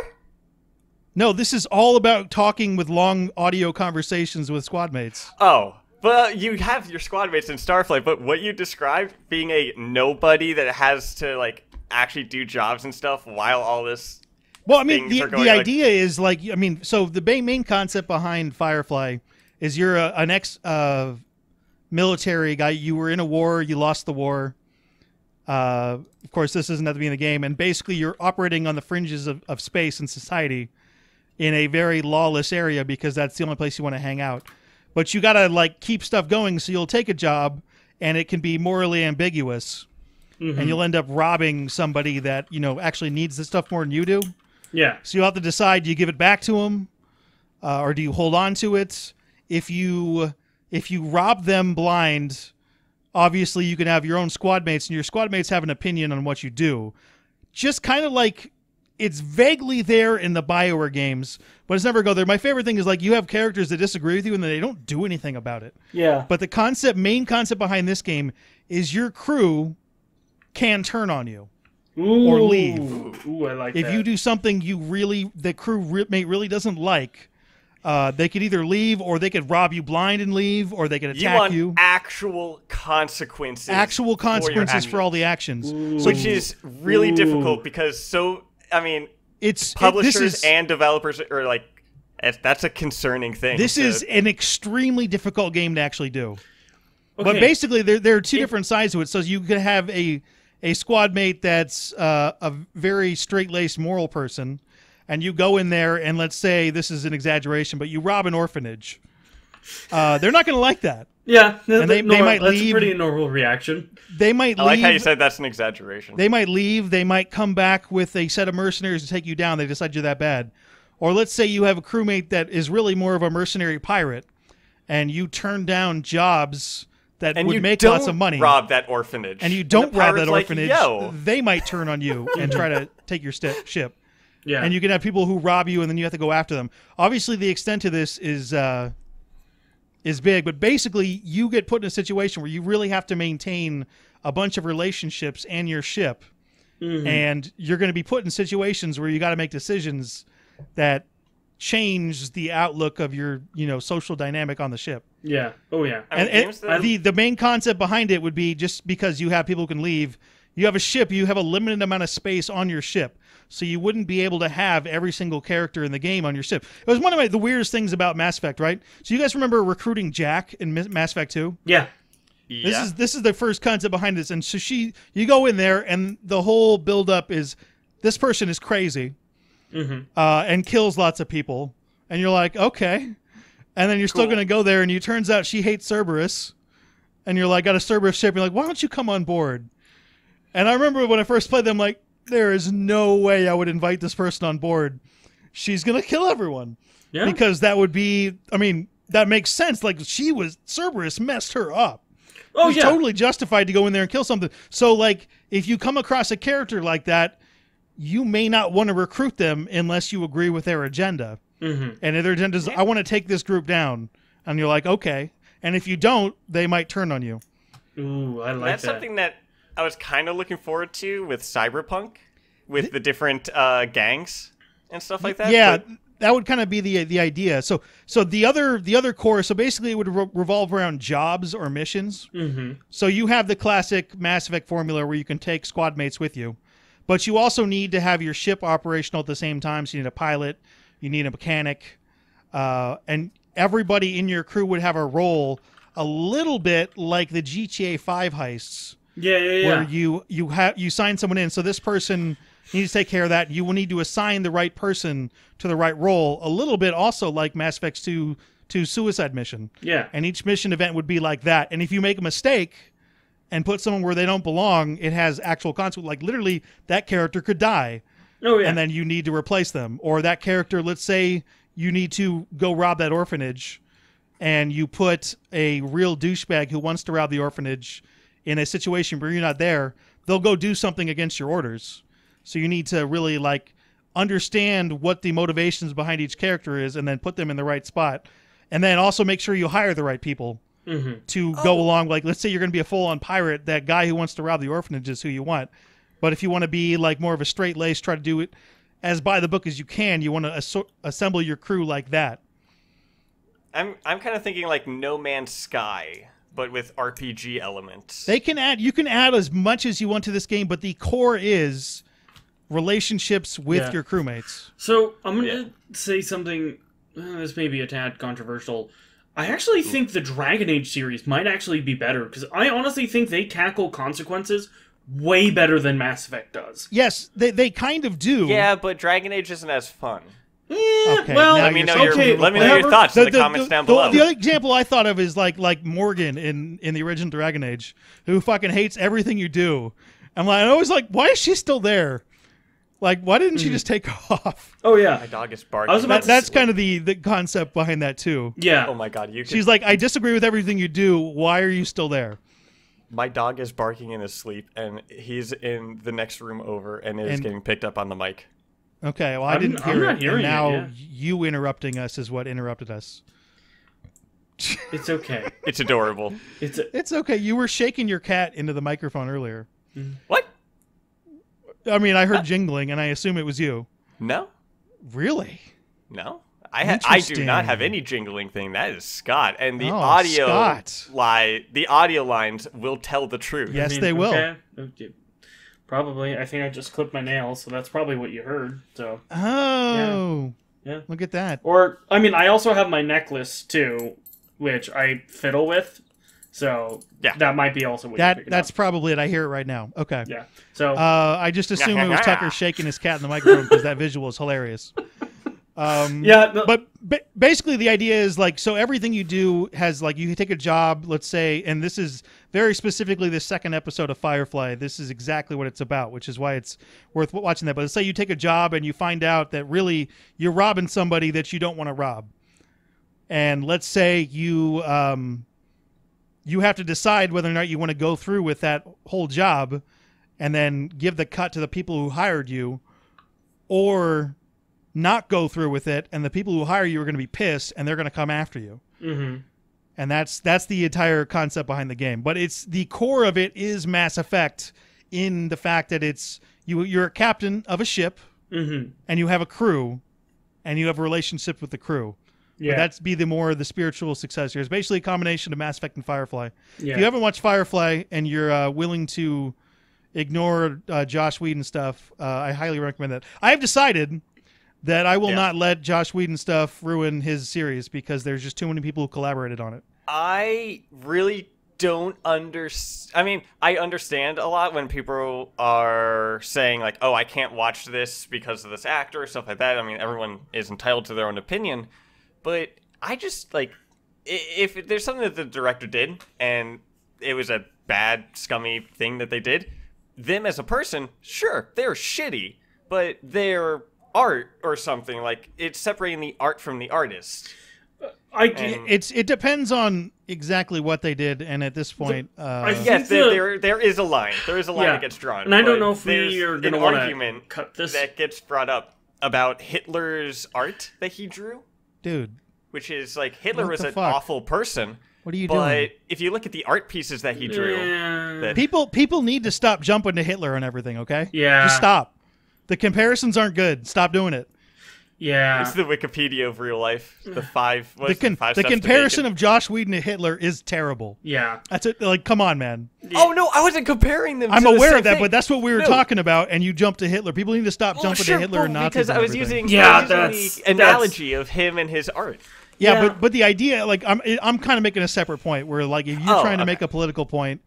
B: No, this is all about talking with long audio conversations with squad mates.
C: Oh, but you have your squad mates in Starflight, but what you described being a nobody that has to like actually do jobs and stuff while all this.
B: Well, I mean,
C: things are
B: the
C: going,
B: idea is like, I mean, so the main concept behind Firefly is you're an ex-military guy. You were in a war, you lost the war. Of course, this isn't at the beginning of the game, and basically you're operating on the fringes of space and society in a very lawless area because that's the only place you want to hang out. But you got to like keep stuff going, so you'll take a job, and it can be morally ambiguous, and you'll end up robbing somebody that actually needs this stuff more than you do.
D: Yeah.
B: So you have to decide: do you give it back to them, or do you hold on to it? If you rob them blind, obviously you can have your own squad mates, and your squad mates have an opinion on what you do. Just kind of like it's vaguely there in the BioWare games, but it's never go there. My favorite thing is like you have characters that disagree with you, and they don't do anything about it.
D: Yeah.
B: But the main concept behind this game is your crew can turn on you.
D: Ooh.
B: Or leave.
D: Ooh, I like
B: If
D: that.
B: you do something the crew mate really doesn't like, they could either leave, or they could rob you blind and leave, or they could
C: You
B: attack
C: want
B: you.
C: actual consequences.
B: Actual
C: for your
B: consequences for all
C: actions.
B: the actions.
D: Ooh.
B: So
C: Which is really
D: Ooh.
C: difficult because
B: this
C: publishers
B: is
C: and developers are like, that's a concerning thing.
B: this
C: to-
B: is an extremely difficult game to actually do. But
D: Okay.
B: basically, there are two different sides to it. So you could have a squad mate that's a very straight-laced moral person, and you go in there and let's say, this is an exaggeration, but you rob an orphanage. They're not going to like that.
D: Yeah,
B: And they might
D: that's
B: leave.
D: a pretty normal reaction.
B: They might
C: I like how you
B: leave.
C: said that's an exaggeration.
B: They might leave. They might come back with a set of mercenaries to take you down. They decide you're that bad. Or let's say you have a crewmate that is really more of a mercenary pirate, and you turn down jobs that
C: and
B: would
C: you
B: make
C: don't
B: lots of money.
C: rob that orphanage.
B: And you don't
C: the
B: rob
C: pirate's
B: that
C: like,
B: orphanage.
C: Yo.
B: They might turn on you and try to take your ship.
D: Yeah.
B: And you can have people who rob you, and then you have to go after them. Obviously, the extent of this is big, but basically, you get put in a situation where you really have to maintain a bunch of relationships and your ship, and you're going to be put in situations where you got to make decisions that change the outlook of your social dynamic on the ship.
D: Yeah. Oh yeah.
C: I mean,
B: And
C: games that-
B: the main concept behind it would be just because you have people who can leave, you have a ship, you have a limited amount of space on your ship. So you wouldn't be able to have every single character in the game on your ship. It was one of the weirdest things about Mass Effect, right? So you guys remember recruiting Jack in Mass Effect 2?
D: Yeah.
C: yeah.
B: This is the first concept behind this. And so you go in there, and the whole build-up is this person is crazy and kills lots of people. And you're like, okay. And then you're still
C: Cool.
B: going to go there, and it turns out she hates Cerberus. And you're like, got a Cerberus ship. You're like, why don't you come on board? And I remember when I first played them, like, there is no way I would invite this person on board. She's going to kill everyone.
D: Yeah.
B: Because that would be, I mean, that makes sense. Like, Cerberus messed her up.
D: Oh
B: It's
D: yeah.
B: totally justified to go in there and kill something. So, like, if you come across a character like that, you may not want to recruit them unless you agree with their agenda. And if their agenda is, I want to take this group down. And you're like, okay. And if you don't, they might turn on you.
D: Ooh, I like
C: That's
D: that.
C: something that I was kind of looking forward to with Cyberpunk, with the different gangs and stuff like that.
B: Yeah,
C: but-
B: that would kind of be the idea. So the other core. So basically, it would revolve around jobs or missions. So you have the classic Mass Effect formula where you can take squad mates with you, but you also need to have your ship operational at the same time. So you need a pilot, you need a mechanic, and everybody in your crew would have a role, a little bit like the GTA 5 heists.
D: Yeah.
B: Where you sign someone in. So this person needs to take care of that. You will need to assign the right person to the right role. A little bit also like Mass Effect 2 Suicide Mission.
D: Yeah.
B: And each mission event would be like that. And if you make a mistake and put someone where they don't belong, it has actual consequences. Like literally that character could die.
D: Oh yeah.
B: And then you need to replace them. Or that character, let's say you need to go rob that orphanage, and you put a real douchebag who wants to rob the orphanage in a situation where you're not there, they'll go do something against your orders. So you need to really like understand what the motivations behind each character is and then put them in the right spot. And then also make sure you hire the right people to go along. Like, let's say you're going to be a full-on pirate. That guy who wants to rob the orphanage is who you want. But if you want to be like more of a straight-laced, try to do it as by the book as you can, you want to assemble your crew like that.
C: I'm kind of thinking like No Man's Sky, but with RPG elements.
B: You can add as much as you want to this game, but the core is relationships with your crewmates.
D: So I'm going to say something, this may be a tad controversial. I actually think the Dragon Age series might actually be better, because I honestly think they tackle consequences way better than Mass Effect does.
B: Yes, they kind of do.
C: Yeah, but Dragon Age isn't as fun.
B: Okay,
D: well,
B: now
C: Let me
B: you're
C: know
B: saying-
C: let me know your thoughts in the comments down below.
B: The other example I thought of is like Morgan in the original Dragon Age, who fucking hates everything you do. I'm always like, why is she still there? Like, why didn't she just take off?
D: Oh, yeah.
C: My dog is barking.
D: I was about to
B: That's kind of the concept behind that too.
D: Yeah.
C: Oh my god, you.
B: She's like, I disagree with everything you do. Why are you still there?
C: My dog is barking in his sleep, and he's in the next room over, and is getting picked up on the mic.
B: Okay, well, I
D: I'm
B: didn't
D: not
B: hear it,
D: hearing
B: and
D: it,
B: now
D: yeah.
B: you interrupting us is what interrupted us.
D: It's okay.
C: It's adorable.
B: It's okay. You were shaking your cat into the microphone earlier.
C: What?
B: I mean, I heard jingling, and I assume it was you.
C: No,
B: Really?
C: no. I do not have any jingling thing. That is Scott, and the
B: Oh,
C: audio
B: Scott.
C: the audio lines will tell the truth.
B: Yes, they will.
D: Okay. Probably. I think I just clipped my nails, so that's probably what you heard. So.
B: Oh.
D: Yeah.
B: Look at that.
D: Or, I mean, I also have my necklace, too, which I fiddle with. So,
C: Yeah.
D: that might be also what you're picking
B: That's
D: up.
B: probably it. I hear it right now. Okay.
D: Yeah. So,
B: I just assumed it was Tucker shaking his cat in the microphone because that visual is hilarious.
D: yeah.
B: But basically the idea is like, so everything you do has like, you take a job, let's say, and this is very specifically the second episode of Firefly. This is exactly what it's about, which is why it's worth watching that. But let's say you take a job and you find out that really you're robbing somebody that you don't want to rob. And let's say you have to decide whether or not you want to go through with that whole job and then give the cut to the people who hired you, or not go through with it, and the people who hire you are going to be pissed and they're going to come after you.
D: mm-hmm.
B: And that's the entire concept behind the game. But it's the core of it is Mass Effect, in the fact that it's you're a captain of a ship,
D: Mm-hmm.
B: and you have a crew, and you have a relationship with the crew.
D: Yeah.
B: But that's be the spiritual successor. It's basically a combination of Mass Effect and Firefly.
D: Yeah.
B: If you haven't watched Firefly and you're willing to ignore Josh Whedon stuff, I highly recommend that. I have decided that I will not let Josh Whedon stuff ruin his series because there's just too many people who collaborated on it.
C: I really don't understand. I mean, I understand a lot when people are saying like, "Oh, I can't watch this because of this actor," or stuff like that. I mean, everyone is entitled to their own opinion, but I just like, if there's something that the director did and it was a bad, scummy thing that they did, them as a person, sure, they're shitty, but they're art or something. Like, it's separating the art from the artist.
B: It depends on exactly what they did, and at this point,
C: Yes, there is a line. There is a line that gets drawn.
D: And I don't
C: but
D: know if we are going to
C: an
D: want
C: argument
D: to cut this.
C: that gets brought up about Hitler's art that he drew,
B: dude,
C: which is like Hitler
B: What
C: was
B: the
C: an
B: fuck?
C: awful person.
B: what are you
C: But
B: doing?
C: if you look at the art pieces that he drew, that
B: People need to stop jumping to Hitler and everything, okay?
D: Yeah.
B: Just stop. The comparisons aren't good. Stop doing it.
D: Yeah.
C: it's the Wikipedia of real life. The five.
B: The comparison of Josh Whedon to Hitler is terrible.
D: Yeah.
B: That's it. Like, come on, man.
C: Oh no, I wasn't comparing them.
B: I'm
C: to the
B: aware
C: same
B: of that,
C: thing.
B: but that's what we were
C: No.
B: talking about, and you jumped to Hitler. People need to stop jumping to Hitler and Nazis.
C: because
B: and
C: I was
B: everything.
C: using,
D: Yeah,
C: the
D: that's-
C: analogy of him and his art.
B: Yeah,
D: Yeah.
B: but the idea, like, I'm kind of making a separate point where, like, if you're trying to make a political point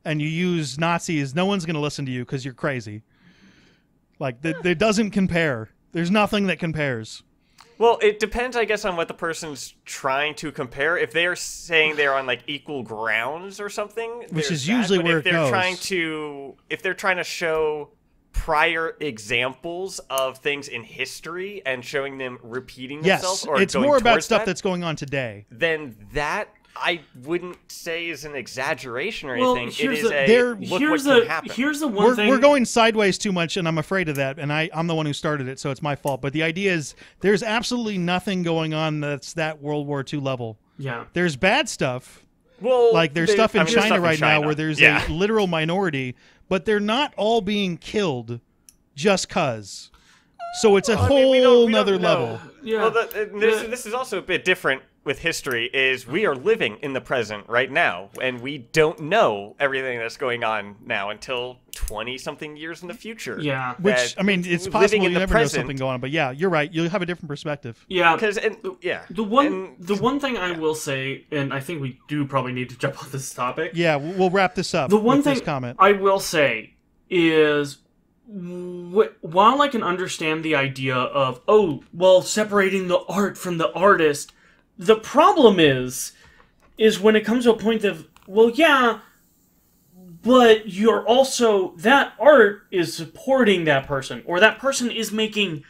B: and you use Nazis, no one's going to listen to you because you're crazy. Like, it doesn't compare. There's nothing that compares.
C: Well, it depends, I guess, on what the person's trying to compare. If they are saying they're on like equal grounds or something,
B: Which
C: there's
B: is
C: that.
B: usually
C: But
B: where
C: if
B: it
C: they're
B: goes.
C: if they're trying to show prior examples of things in history and showing them repeating themselves,
B: Yes,
C: or
B: it's
C: going
B: more about
C: towards
B: stuff
C: that,
B: that's going on today.
C: then that I wouldn't say is an exaggeration or
D: Well,
C: anything. It
D: here's
C: is
D: the-
C: look what can happen.
D: Here's the one thing.
B: We're going sideways too much, and I'm afraid of that. And I'm the one who started it, so it's my fault. But the idea is there's absolutely nothing going on that's that World War II level.
D: Yeah.
B: There's bad stuff.
C: Well,
B: Like there's stuff in
C: there's
B: China
C: stuff in
B: right now
C: China.
B: where there's
C: Yeah.
B: a literal minority, but they're not all being killed just cuz. So it's a
C: I mean,
B: whole
C: we don't
B: nother
C: know.
B: level.
D: Yeah.
C: Well, this is also a bit different with history. Is we are living in the present right now, and we don't know everything that's going on now until 20-something years in the future.
D: Yeah.
B: Which
C: That
B: I mean, it's
C: living
B: possible
C: in
B: you
C: the
B: never know
C: present,
B: something going on, but yeah, you're right. You'll have a different perspective.
D: Yeah.
C: Because
D: The one thing I will say, and I think we do probably need to jump on this topic.
B: Yeah, we'll wrap this up.
D: The one
B: with
D: thing
B: this comment.
D: I will say is, while I can understand the idea of, separating the art from the artist, the problem is when it comes to a point of, well, yeah, but you're also, that art is supporting that person, or that person is making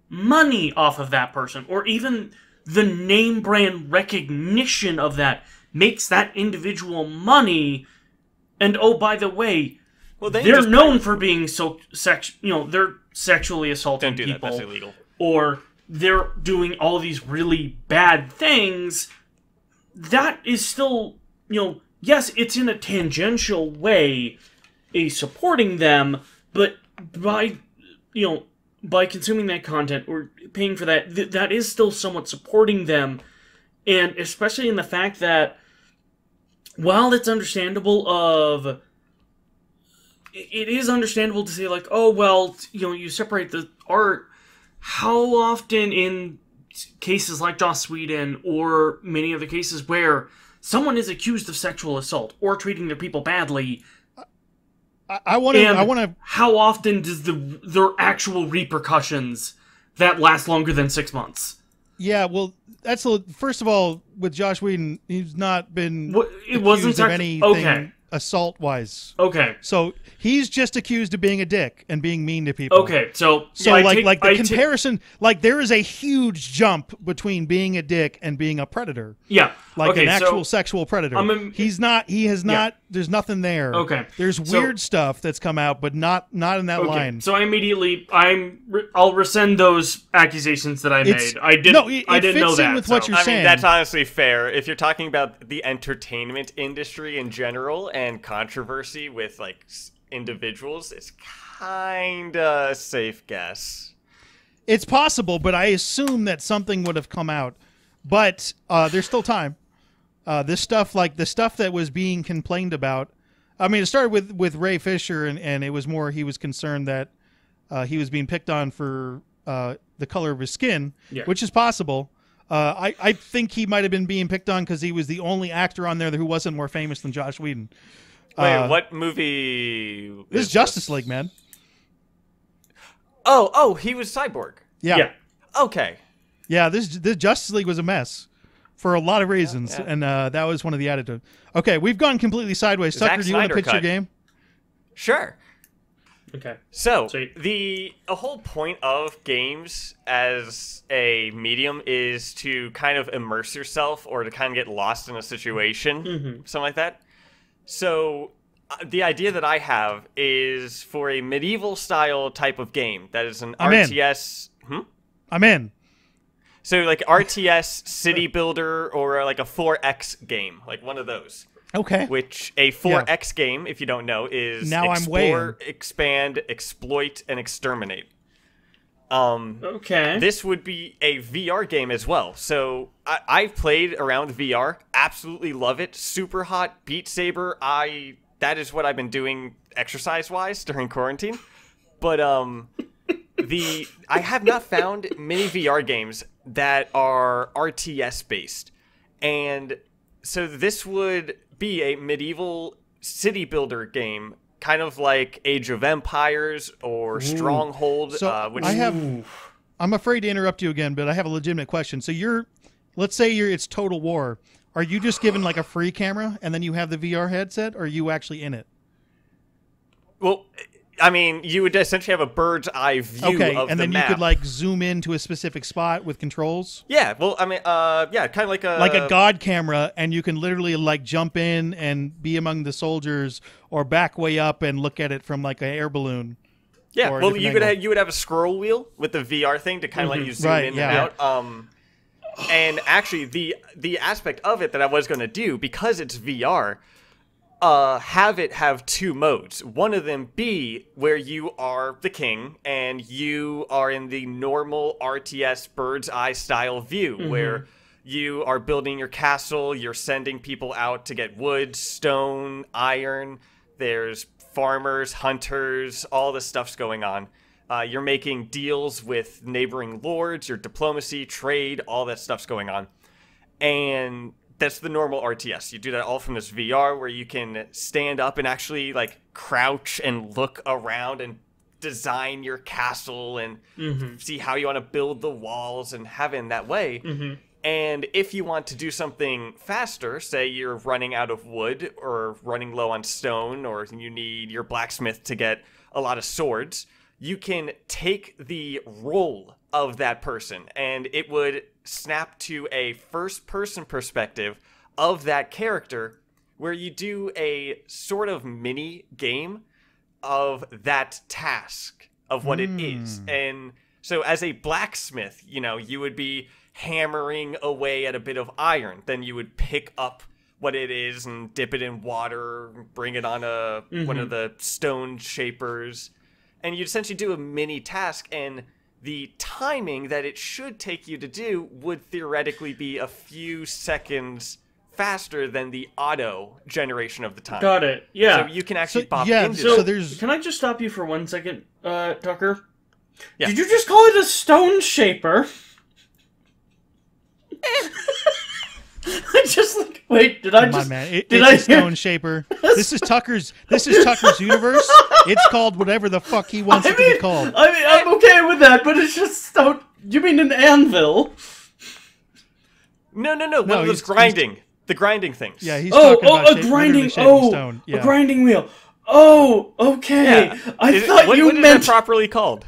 D: money off of that person, or even the name brand recognition of that makes that individual money. And oh, by the way,
C: well, they
D: they're
C: just
D: known for being they're sexually assaulting
C: don't do that.
D: people,
C: That's illegal.
D: or they're doing all these really bad things. That is still, yes, it's in a tangential way, supporting them, but by consuming that content or paying for that, that is still somewhat supporting them, and especially in the fact that while it's understandable it is understandable to say, like, oh, well, you separate the art. How often in cases like Joss Whedon or many other cases where someone is accused of sexual assault or treating their people badly,
B: I want to.
D: how often does their actual repercussions that last longer than 6 months?
B: Yeah, well, first of all, with Josh Whedon, he's not been
D: It wasn't
B: accused of
D: actually-
B: anything
D: okay.
B: assault-wise.
D: Okay.
B: So he's just accused of being a dick and being mean to people.
D: Okay, so
B: So
D: yeah,
B: the comparison, there is a huge jump between being a dick and being a predator,
D: yeah,
B: like
D: okay,
B: an actual
D: so,
B: sexual predator.
D: He's
B: not. He has not. There's nothing there.
D: Okay,
B: There's
D: so-
B: weird stuff that's come out, but not in that
D: okay,
B: line.
D: so I'll rescind those accusations that I
B: It's-
D: made. I didn't.
B: no, it
D: I didn't know
B: fits in
D: that.
B: with what
D: so-
B: you're
C: I
B: saying.
C: mean, that's honestly fair. If you're talking about the entertainment industry in general and controversy with individuals, it's kinda a safe guess.
B: It's possible, but I assume that something would have come out. But there's still time. This stuff, like the stuff that was being complained about. I mean, it started with Ray Fisher, and it was more he was concerned that he was being picked on for the color of his skin,
D: Yeah.
B: which is possible. I think he might have been being picked on because he was the only actor on there who wasn't more famous than Josh Whedon.
C: Wait, what movie?
B: This is Justice League, man.
C: Oh, he was Cyborg.
B: Yeah.
C: Okay.
B: Yeah, this Justice League was a mess for a lot of reasons,
C: yeah.
B: and that was one of the attitudes. Okay, we've gone completely sideways.
C: Zack
B: Tucker, do you want to
C: Snyder
B: pitch your
C: cut.
B: game?
C: Sure.
D: Okay.
C: So
D: Sweet.
C: the whole point of games as a medium is to kind of immerse yourself or to kind of get lost in a situation, something like that. So the idea that I have is for a medieval style type of game that is an
B: I'm in.
C: RTS.
B: I'm in.
C: So like RTS city builder or like a 4X game, like one of those.
B: Okay.
C: Which a 4X game, if you don't know, is
B: Now I'm way
C: explore, expand, exploit, and exterminate.
D: Okay.
C: This would be a VR game as well. So I've played around with VR, absolutely love it, super hot, Beat Saber. That is what I've been doing exercise-wise during quarantine. But I have not found many VR games that are RTS based, and so this would be a medieval city builder game, kind of like Age of Empires or Stronghold.
B: So
C: Which
B: I'm afraid to interrupt you again, but I have a legitimate question. So let's say it's Total War. Are you just given like a free camera and then you have the VR headset, or are you actually in it?
C: well, I mean, you would essentially have a bird's eye view
B: Okay,
C: of
B: and
C: the
B: then
C: map.
B: you could like zoom into a specific spot with controls.
C: Yeah, well, I mean, yeah, kind of
B: Like a god camera, and you can literally like jump in and be among the soldiers, or back way up and look at it from like an air balloon.
C: Yeah,
B: or a
C: well,
B: different
C: you could
B: angle.
C: have, you would have a scroll wheel with the VR thing to kind of let you zoom
B: Right,
C: in
B: yeah.
C: and out. And actually, the aspect of it that I was going to do, because it's VR, have it have two modes. One of them be where you are the king and you are in the normal RTS bird's eye style view, where you are building your castle, you're sending people out to get wood, stone, iron. There's farmers, hunters, all this stuff's going on. You're making deals with neighboring lords, your diplomacy, trade, all that stuff's going on. And that's the normal RTS. You do that all from this VR where you can stand up and actually like crouch and look around and design your castle and see how you want to build the walls and have it in that way. And if you want to do something faster, say you're running out of wood or running low on stone, or you need your blacksmith to get a lot of swords, you can take the role of that person and it would snap to a first-person perspective of that character where you do a sort of mini game of that task of what it is. And so as a blacksmith, you know, you would be hammering away at a bit of iron. Then you would pick up what it is and dip it in water, bring it on a one of the stone shapers, and you'd essentially do a mini task, and the timing that it should take you to do would theoretically be a few seconds faster than the auto generation of the time.
D: Got it. Yeah.
C: So you can actually
B: So,
C: bop
B: yeah,
C: into
B: so
C: it.
B: there's
D: Can I just stop you for 1 second, Tucker?
C: Yeah.
D: Did you just call it a stone shaper? I just like wait. Did I
B: Come
D: just?
B: on, man.
D: did
B: It's
D: I
B: a stone shaper. This is Tucker's universe. It's called whatever the fuck he wants it to be called.
D: I mean, I'm okay with that, but it's just stone. You mean an anvil?
C: No, one of those
B: he's-
C: grinding. The grinding things.
B: Yeah, he's
D: Oh,
B: talking about
D: a
B: literally
D: grinding.
B: shaping
D: Oh,
B: stone. Yeah.
D: a grinding wheel. Oh, okay.
C: Yeah.
D: I thought
C: what
D: you
C: is
D: meant.
C: that properly called?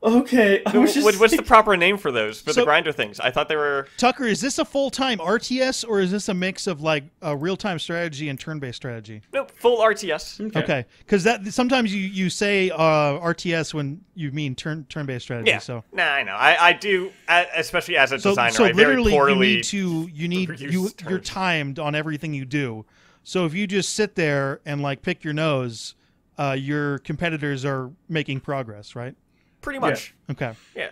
D: Okay. I was just.
C: What's the proper name for those, for the
B: So-
C: grinder things? I thought they were...
B: Tucker, is this a full-time RTS or is this a mix of like a real-time strategy and turn-based strategy?
C: Nope, full RTS.
B: Okay, because that sometimes you say RTS when you mean turn-based strategy.
C: Yeah,
B: So
C: I know. I do, especially as a designer,
B: so
C: I very
B: literally
C: poorly...
B: you need
C: use
B: you're
C: terms.
B: timed on everything you do. So if you just sit there and like pick your nose, your competitors are making progress, right?
C: Pretty much.
B: Okay.
C: Yeah.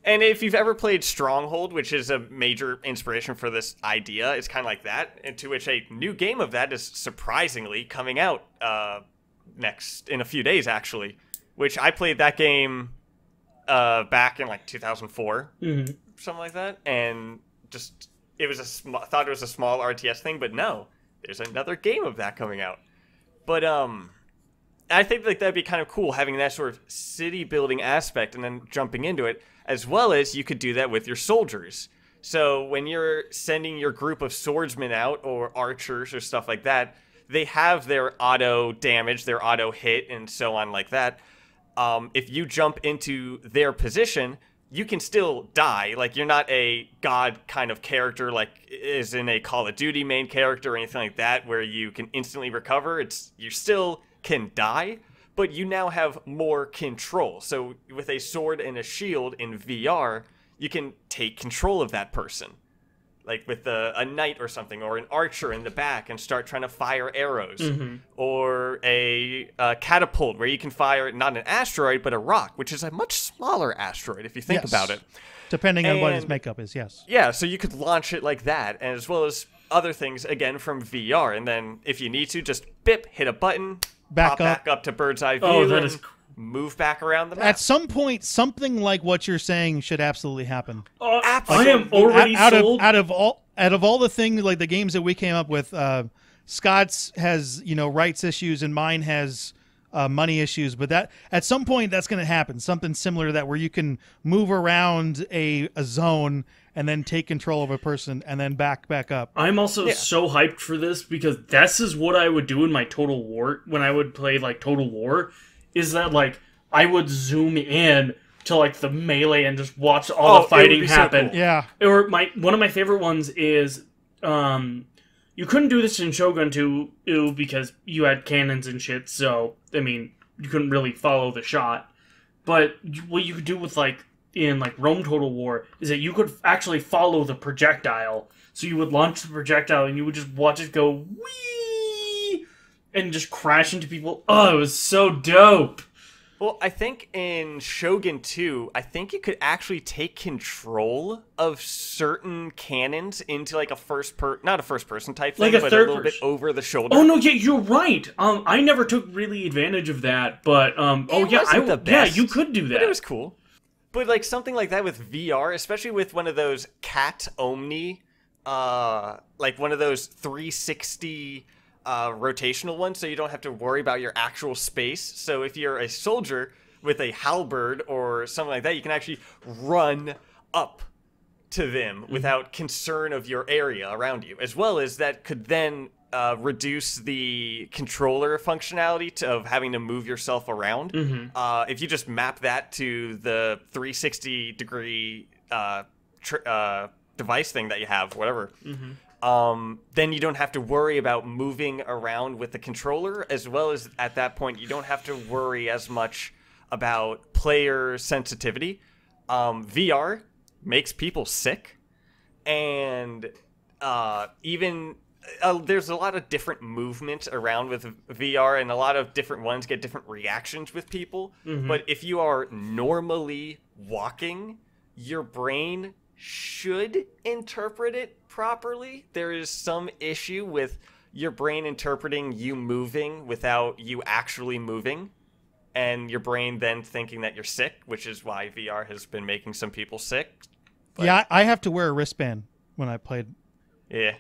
C: And if you've ever played Stronghold, which is a major inspiration for this idea, it's kind of like that, and to which a new game of that is surprisingly coming out next in a few days, actually. Which I played that game back in like 2004, something like that, and just it was thought it was a small RTS thing, but no, there's another game of that coming out. But I think like that'd be kind of cool having that sort of city building aspect and then jumping into it, as well as you could do that with your soldiers. So when you're sending your group of swordsmen out or archers or stuff like that, they have their auto damage, their auto hit, and so on like that. If you jump into their position, you can still die. Like, you're not a god kind of character like is in a Call of Duty main character or anything like that where you can instantly recover. You still can die, but you now have more control. So with a sword and a shield in VR, you can take control of that person. Like with a knight or something, or an archer in the back and start trying to fire arrows. Or a catapult where you can fire not an asteroid, but a rock, which is a much smaller asteroid if you think
B: Yes.
C: about it.
B: Depending on what his
C: And-
B: makeup is, yes.
C: Yeah, so you could launch it like that, as well as other things, again, from VR. And then if you need to, just bip, hit a button,
B: Back
C: pop
B: up.
C: back up to bird's eye view,
D: Oh, that
C: and
D: is-
C: move back around the map.
B: At some point, something like what you're saying should absolutely happen.
D: I am already
B: out
D: sold.
B: of all the things, like the games that we came up with, Scott's has rights issues and mine has money issues, but that at some point that's going to happen. Something similar to that, where you can move around a zone and then take control of a person and then back up.
D: I'm also so hyped for this because this is what I would do in my Total War when I would play like Total War. Is that like I would zoom in to like the melee and just watch all the fighting happen.
C: So cool.
B: Yeah.
D: Or one of my favorite ones is you couldn't do this in Shogun 2 because you had cannons and shit, so I mean you couldn't really follow the shot. But what you could do with like in like Rome Total War is that you could actually follow the projectile. So you would launch the projectile and you would just watch it go whee and just crash into people. Oh, it was so dope.
C: Well, I think in Shogun 2, I think you could actually take control of certain cannons into like not a first person type thing,
D: Like a
C: but
D: third
C: a little bit
D: person.
C: over the shoulder.
D: Oh no, yeah, you're right. I never took really advantage of that, but
C: wasn't the best,
D: you could do that.
C: But it was cool. But like something like that with VR, especially with one of those Cat Omni, like one of those 360 rotational ones, so you don't have to worry about your actual space. So if you're a soldier with a halberd or something like that, you can actually run up to them without concern of your area around you, as well as that could then reduce the controller functionality of having to move yourself around. If you just map that to the 360 degree device thing that you have, whatever, then you don't have to worry about moving around with the controller, as well as at that point you don't have to worry as much about player sensitivity. VR makes people sick, and even there's a lot of different movement around with VR, and a lot of different ones get different reactions with people. But if you are normally walking, your brain should interpret it properly. There is some issue with your brain interpreting you moving without you actually moving, and your brain then thinking that you're sick, which is why VR has been making some people sick.
B: Yeah, I have to wear a wristband when I played.
C: Yeah.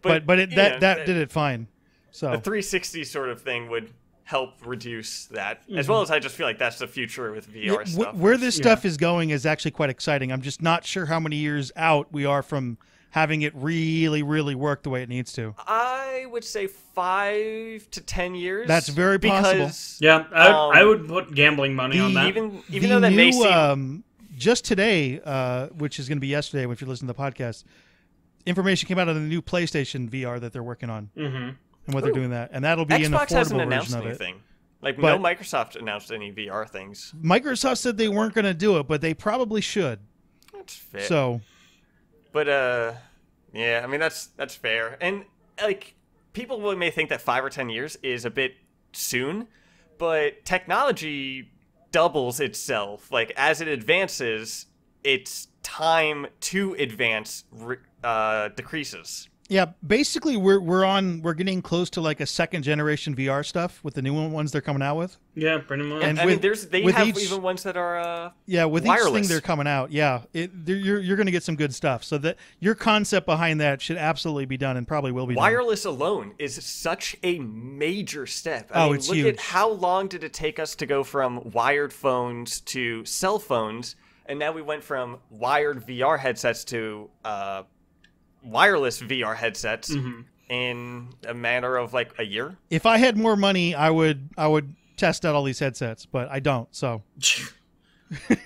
B: But that did it fine. So
C: the 360 sort of thing would help reduce that, as well as I just feel like that's the future with VR stuff.
B: Where this stuff is going is actually quite exciting. I'm just not sure how many years out we are from having it really, really work the way it needs to.
C: I would say 5 to 10 years.
B: That's very possible.
C: Because,
D: Yeah, I would put gambling money on that.
C: even though that may seem...
B: just today, which is going to be yesterday, if you listen to the podcast, information came out of the new PlayStation VR that they're working on, and what they're doing that, and that'll be an
C: Xbox hasn't
B: affordable
C: announced
B: version of it.
C: anything. Like,
B: But-
C: no Microsoft announced any VR things.
B: Microsoft said they weren't going to do it, but they probably should.
C: That's fair.
B: So,
C: But yeah, I mean that's fair. And like people may think that 5 or 10 years is a bit soon, but technology doubles itself. Like as it advances, its time to advance decreases.
B: yeah, basically we're getting close to like a second generation VR stuff with the new ones they're coming out with.
D: Yeah, pretty much.
B: And
C: I
B: with-
C: mean, they
B: with
C: have
B: each-
C: even ones that are
B: Yeah, with each
C: wireless.
B: thing they're coming out, you're going to get some good stuff. So that your concept behind that should absolutely be done and probably will be done.
C: Wireless alone is such a major step. I
B: Oh,
C: mean,
B: it's
C: look
B: huge.
C: at how long did it take us to go from wired phones to cell phones, and now we went from wired VR headsets to wireless VR headsets in a matter of like a year.
B: If I had more money, I would test out all these headsets, but I don't. So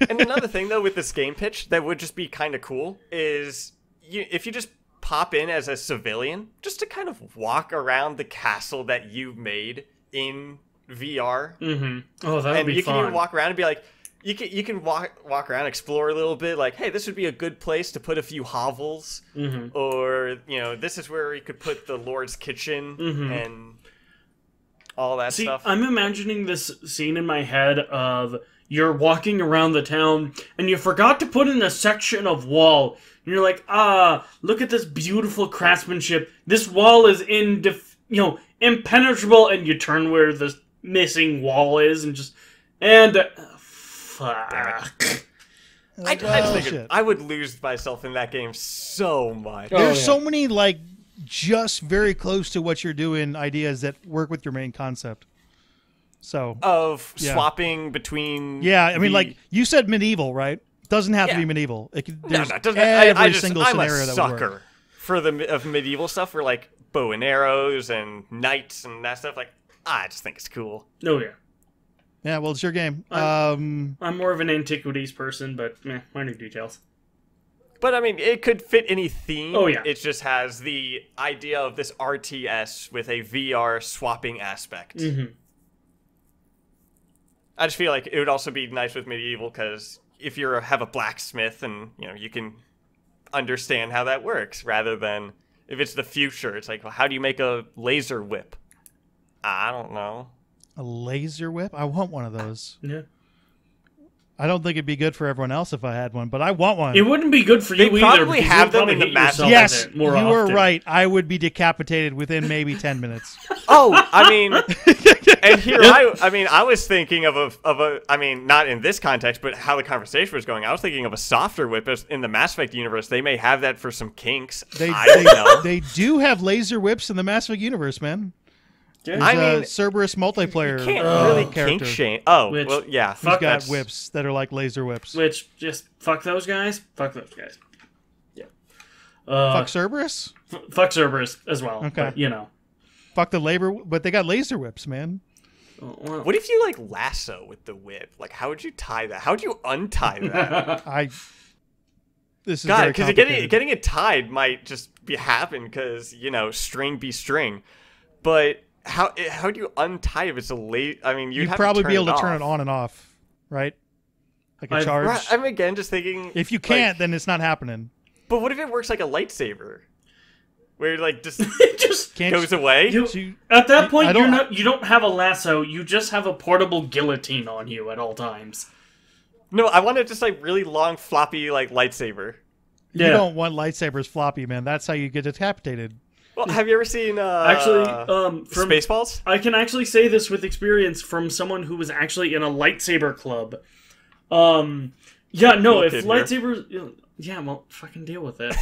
C: And another thing though with this game pitch that would just be kind of cool is if you just pop in as a civilian, just to kind of walk around the castle that you've made in VR.
D: Oh, that would
C: And
D: be
C: you
D: fun.
C: can even walk around and be like, you can walk around, explore a little bit. Like, hey, this would be a good place to put a few hovels, or this is where you could put the Lord's kitchen and all that
D: See,
C: stuff.
D: I'm imagining this scene in my head of you're walking around the town and you forgot to put in a section of wall. And you're like, look at this beautiful craftsmanship. This wall is impenetrable, and you turn where the missing wall is and just fuck.
C: I
B: oh,
C: think
B: shit.
C: I would lose myself in that game so much.
B: There's so many like just very close to what you're doing ideas that work with your main concept. So
C: of
B: Yeah.
C: swapping between.
B: yeah, I mean,
C: the-
B: like you said, medieval, right? Doesn't have to
C: Yeah.
B: be medieval. It could,
C: No,
B: there's
C: no, it doesn't.
B: every
C: I'm
B: single
C: a
B: scenario that would work.
C: sucker for of medieval stuff, where like bow and arrows and knights and that stuff. Like, I just think it's cool.
D: Oh yeah.
B: Yeah, well, it's your game.
D: I'm more of an antiquities person, but minor details.
C: But I mean, it could fit any theme.
D: Oh, yeah.
C: It just has the idea of this RTS with a VR swapping aspect.
D: Mm-hmm.
C: I just feel like it would also be nice with medieval because if you have a blacksmith and you can understand how that works, rather than if it's the future, it's like, well, how do you make a laser whip? I don't know.
B: A laser whip? I want one of those.
D: Yeah.
B: I don't think it'd be good for everyone else if I had one, but I want one.
D: It wouldn't be good for
C: They
D: you either.
C: probably
D: because
C: have
D: you'll
C: them
D: probably
C: in the
D: hit
C: Mass
D: yourself
B: yes,
D: with it more
B: you were
D: often.
B: right. I would be decapitated within maybe 10 minutes.
C: Oh, I mean, and here I was thinking of a, I mean, not in this context, but how the conversation was going. I was thinking of a softer whip in the Mass Effect universe. They may have that for some kinks. I don't know.
B: They do have laser whips in the Mass Effect universe, man.
D: Yeah.
B: There's
C: I
B: a
C: mean,
B: Cerberus multiplayer
C: You can't really
B: character.
C: kink shame. Oh,
D: Which-
C: well, yeah.
B: He's
D: Fuck,
B: got
C: that's-
B: whips that are like laser whips.
D: Which, just fuck those guys. Fuck those guys. Yeah.
B: Fuck Cerberus?
D: Fuck Cerberus as well.
B: Okay.
D: But,
B: Fuck the labor, but they got laser whips, man.
D: well,
C: What if you like lasso with the whip? Like, how would you tie that? How would you untie that?
B: This is
C: God,
B: very
C: because
B: complicated.
C: getting it tied might just happen because string be string, but how do you untie if it's a late? I mean,
B: You'd
C: have
B: probably
C: to
B: be able to
C: off.
B: turn it on and off, right? Like a
D: I've-
B: charge.
C: Right, I'm again just thinking.
B: If you
C: like,
B: can't, then it's not happening.
C: but what if it works like a lightsaber, where it like just
D: it just
B: Can't
C: goes away?
B: you-
D: at that
B: I
D: point
B: don't-
D: you don't have a lasso. You just have a portable guillotine on you at all times.
C: No, I want just like really long, floppy like lightsaber.
B: You
D: Yeah.
B: don't want lightsabers floppy, man. That's how you get decapitated.
C: Well, have you ever seen
D: Actually, from
C: Spaceballs?
D: I can actually say this with experience from someone who was actually in a lightsaber club. Yeah, no,
C: Cool
D: if
C: kid here.
D: lightsabers, yeah, well, fucking deal with it.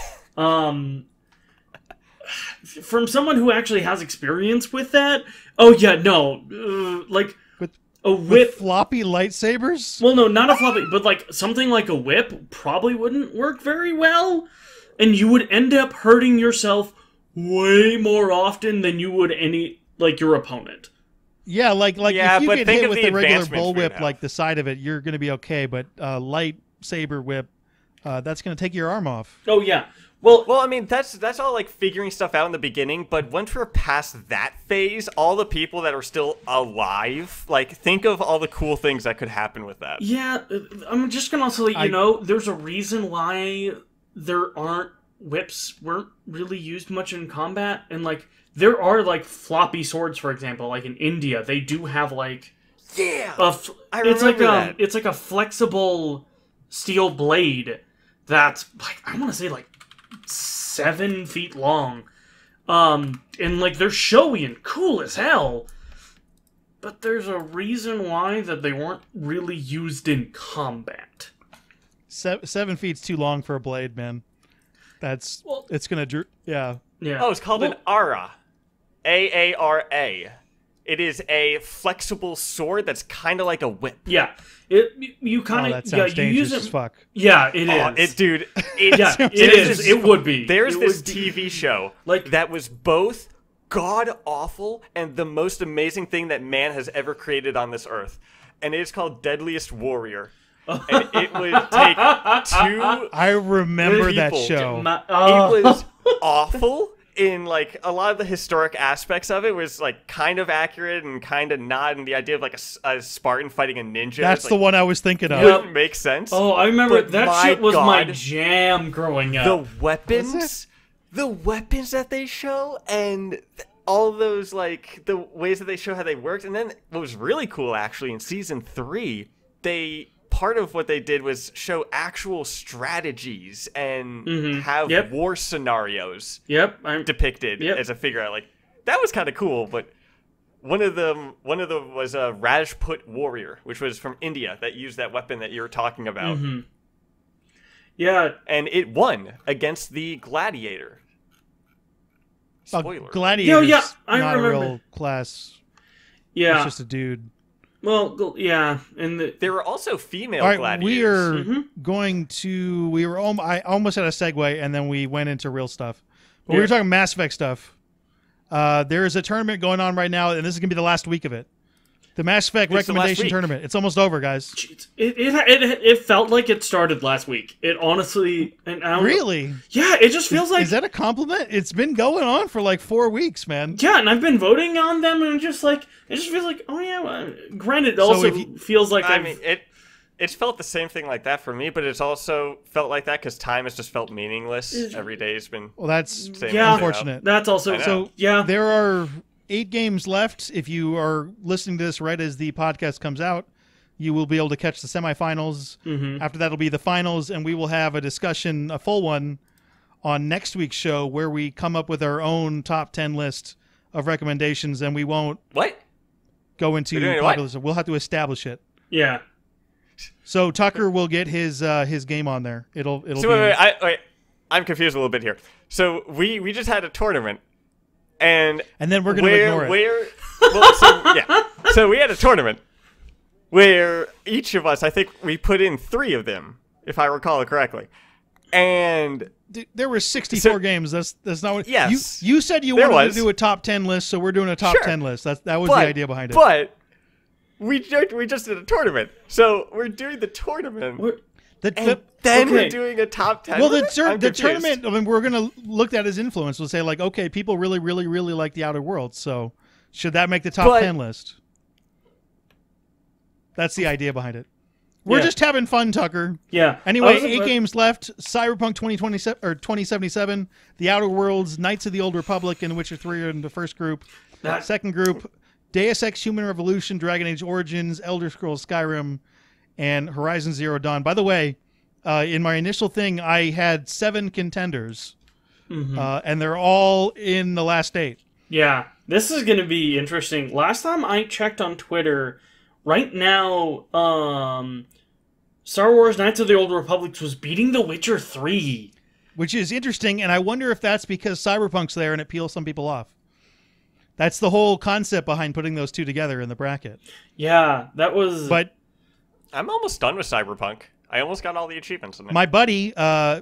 D: From someone who actually has experience with that, oh yeah, no, like
B: With
D: a whip.
B: floppy lightsabers?
D: Well, no, not a floppy, but like something like a whip probably wouldn't work very well, and you would end up hurting yourself way more often than you would your opponent.
B: Yeah, like
C: Yeah,
B: if you
C: but
B: get
C: think
B: hit
C: of
B: with
C: the
B: the regular
C: advancements we'd
B: bullwhip,
C: have.
B: like the side of it, you're going to be okay. But lightsaber whip, that's going to take your arm off.
D: Oh yeah, well,
C: Well, I mean, that's all like figuring stuff out in the beginning, but once we're past that phase, all the people that are still alive, like, think of all the cool things that could happen with that.
D: yeah. I'm just gonna also let you know there's a reason why there aren't weren't really used much in combat, and like there are like floppy swords, for example, like in India they do have like
C: Yeah! I
D: it's like
C: remember that.
D: it's like a flexible steel blade that's like I want to say like 7 feet long, and like they're showy and cool as hell. But there's a reason why that they weren't really used in combat.
B: 7 feet's too long for a blade, man. It's going to, yeah.
D: Yeah.
C: Oh, it's called an Ara. A-A-R-A. It is a flexible sword that's kind of like a whip.
D: Yeah. You
B: Oh,
D: kind
B: that
D: of
B: sounds
D: you use
B: dangerous as
D: it.
B: fuck.
D: Yeah, it
C: Oh,
D: is.
C: dude.
D: Yeah, it
C: there's
D: is. It would be.
C: There's
D: It
C: this
D: would be.
C: TV show
D: Like-
C: that was both god-awful and the most amazing thing that man has ever created on this earth. And it is called Deadliest Warrior. And it would take two...
B: I remember that
C: people.
B: show.
C: It was awful in, like, a lot of the historic aspects of it was, like, kind of accurate and kind of not. And the idea of, like, a Spartan fighting a ninja.
B: That's
C: it's
B: the
C: like,
B: one I was thinking of.
C: wouldn't make sense.
D: Oh, I remember
C: But
D: that
C: my
D: shit was my
C: God.
D: jam growing up.
C: The weapons that they show and all those, like, the ways that they show how they worked. And then what was really cool, actually, in season 3, part of what they did was show actual strategies and have
D: Yep.
C: war scenarios
D: Yep.
C: depicted
D: Yep.
C: as a figure out. Like, that was kind of cool. But one of them was a Rajput warrior, which was from India, that used that weapon that you were talking about.
D: Yeah.
C: And it won against the gladiator. Spoiler.
B: Gladiator's
D: Yeah, I
B: not
D: remember.
B: a real class.
D: Yeah.
B: It's just a dude.
D: Well, yeah, and
C: There were also female
B: All right,
C: gladiators.
B: we are
D: Mm-hmm.
B: going to. We were. I almost had a segue, and then we went into real stuff. But we
D: Yeah.
B: were talking Mass Effect stuff. There is a tournament going on right now, and this is going to be the last week of it. The Mass Effect
C: It's the last
B: recommendation
C: week.
B: tournament. It's almost over, guys.
D: it felt like it started last week. It honestly, and I don't know.
B: Really?
D: Yeah, it just feels like
B: Is that a compliment? It's been going on for like 4 weeks, man.
D: yeah, and I've been voting on them, and just like it just feels like oh yeah. Granted, it
B: So
D: also
B: if you-
D: feels like
C: I mean, it's felt the same thing like that for me, but it's also felt like that because time has just felt meaningless. Every day has been
B: Well, that's
C: same.
D: Yeah.
B: unfortunate.
D: that's also
C: I know.
B: So
D: yeah.
B: there are 8 games left. If you are listening to this right as the podcast comes out, you will be able to catch the semifinals.
D: Mhm.
B: After that will be the finals, and we will have a discussion, a full one, on next week's show where we come up with our own top 10 list of recommendations, and we won't
C: What?
B: go into
C: You're doing what?
B: popular. We'll have to establish it.
D: Yeah.
B: So Tucker will get his game on there. It'll
C: So
B: be
C: wait, I'm confused a little bit here. So we just had a tournament, and
B: and then we're going to ignore it.
C: So we had a tournament where each of us, I think we put in 3 of them, if I recall it correctly. And
B: Dude, there were 64
C: So-
B: games. That's not what
C: Yes.
B: you said you
C: There
B: wanted
C: was.
B: to do a top 10 list, so we're doing a top
C: Sure.
B: 10 list. That was the idea behind it.
C: But we just did a tournament. So we're doing the tournament.
B: The-
C: And
B: the-
C: then
D: okay.
C: we're doing a top 10.
B: well,
C: I'm
B: the
C: confused.
B: tournament. I mean, we're going to look at his influence. We'll say like, okay, people really, really, really like the Outer Worlds. So should that make the top
C: But-
B: 10 list? That's the idea behind it. We're
D: Yeah.
B: just having fun, Tucker.
D: Yeah.
B: Anyway,
D: I was-
B: 8 games left: Cyberpunk 2027 or 2077, The Outer Worlds, Knights of the Old Republic, and Witcher 3 are in the first group.
D: That-
B: Second group: Deus Ex: Human Revolution, Dragon Age Origins, Elder Scrolls Skyrim, and Horizon Zero Dawn. By the way, in my initial thing, I had 7 contenders, and they're all in the last 8.
D: Yeah, this is going to be interesting. Last time I checked on Twitter, right now, Star Wars Knights of the Old Republic was beating The Witcher 3.
B: Which is interesting, and I wonder if that's because Cyberpunk's there and it peels some people off. That's the whole concept behind putting those two together in the bracket.
D: Yeah, that was...
B: But
C: I'm almost done with Cyberpunk. I almost got all the achievements in it.
B: my buddy got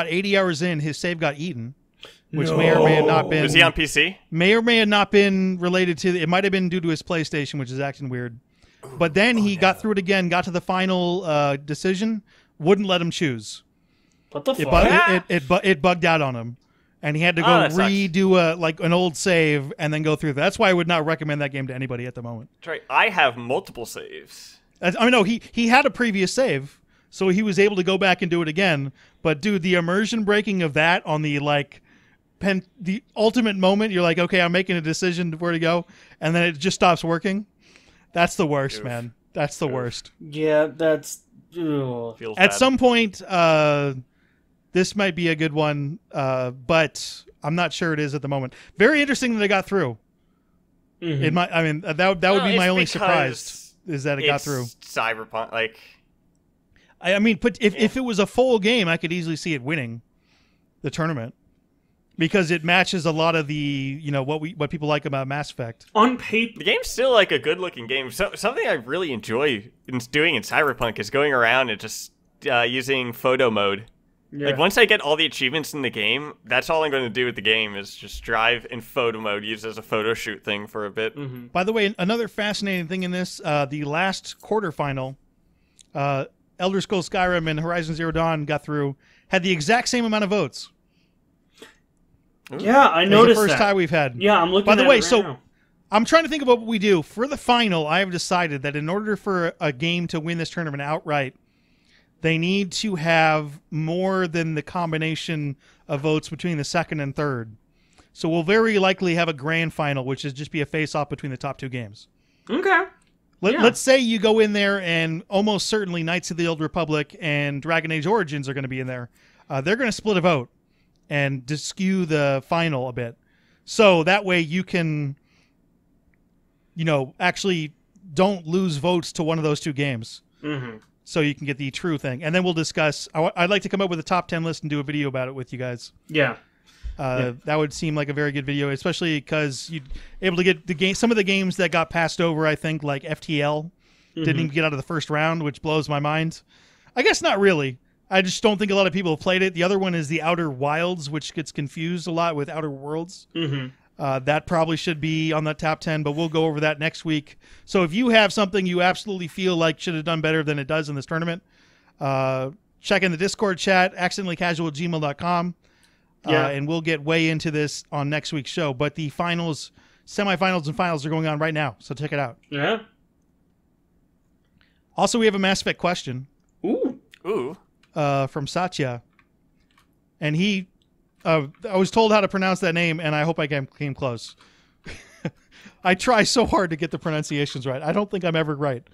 B: 80 hours in. His save got eaten, which may or may have not been.
C: Was he on PC?
B: May or may have not been related to. It might have been due to his PlayStation, which is acting weird. But then he got through it again, got to the final decision, wouldn't let him choose.
D: What the
B: It,
D: fuck?
B: it bugged out on him, and he had to go
C: that sucks.
B: redo an old save and then go through that. That's why I would not recommend that game to anybody at the moment.
C: That's right. I have multiple saves.
B: I mean, no, he had a previous save, so he was able to go back and do it again. But dude, the immersion breaking of that on the the ultimate moment, you're like, okay, I'm making a decision where to go, and then it just stops working. That's the worst,
C: Oof.
B: man. That's the worst.
D: Yeah, that's... Ugh.
C: Feels
B: At
C: bad.
B: some point, this might be a good one, but I'm not sure it is at the moment. Very interesting that it got through.
D: Mhm.
B: It might. I mean, that would
C: Well,
B: be my
C: it's
B: only
C: because
B: surprise is that it got
C: it's
B: through.
C: Cyberpunk, like
B: I mean, but if it was a full game, I could easily see it winning the tournament because it matches a lot of the what people like about Mass Effect.
D: On paper...
C: the game's still like a good-looking game. So something I really enjoy doing in Cyberpunk is going around and just using photo mode.
D: Yeah.
C: Like once I get all the achievements in the game, that's all I'm going to do with the game is just drive in photo mode, use it as a photo shoot thing for a bit.
B: By the way, another fascinating thing in this, the last quarterfinal, Elder Scrolls Skyrim and Horizon Zero Dawn got through, had the exact same amount of votes.
D: Yeah, I
B: It's
D: noticed
B: the first
D: that.
B: time we've had.
D: Yeah, I'm looking
B: By the
D: at
B: way,
D: it right
B: so
D: now.
B: I'm trying to think about what we do. For the final, I have decided that in order for a game to win this tournament outright, they need to have more than the combination of votes between the second and third. So we'll very likely have a grand final, which is just be a face-off between the top 2 games.
D: Okay. Yeah.
B: Let's say you go in there and almost certainly Knights of the Old Republic and Dragon Age Origins are going to be in there. They're going to split a vote and to skew the final a bit. So that way you can, actually don't lose votes to one of those 2 games.
D: Mm-hmm.
B: So you can get the true thing. And then we'll discuss. I'd like to come up with a top 10 list and do a video about it with you guys.
D: Yeah.
B: That would seem like a very good video, especially because you'd able to get some of the games that got passed over, I think, like FTL didn't even get out of the first round, which blows my mind. I guess not really. I just don't think a lot of people have played it. The other one is the Outer Wilds, which gets confused a lot with Outer Worlds. That probably should be on the top 10, but we'll go over that next week. So if you have something you absolutely feel like should have done better than it does in this tournament, check in the Discord chat, accidentallycasual@gmail.com, and we'll get way into this on next week's show. But the finals, semifinals, and finals are going on right now, so check it out.
D: Yeah.
B: Also, we have a Mass Effect question.
C: Ooh.
B: From Satya, and he, I was told how to pronounce that name, and I hope I came close. I try so hard to get the pronunciations right. I don't think I'm ever right.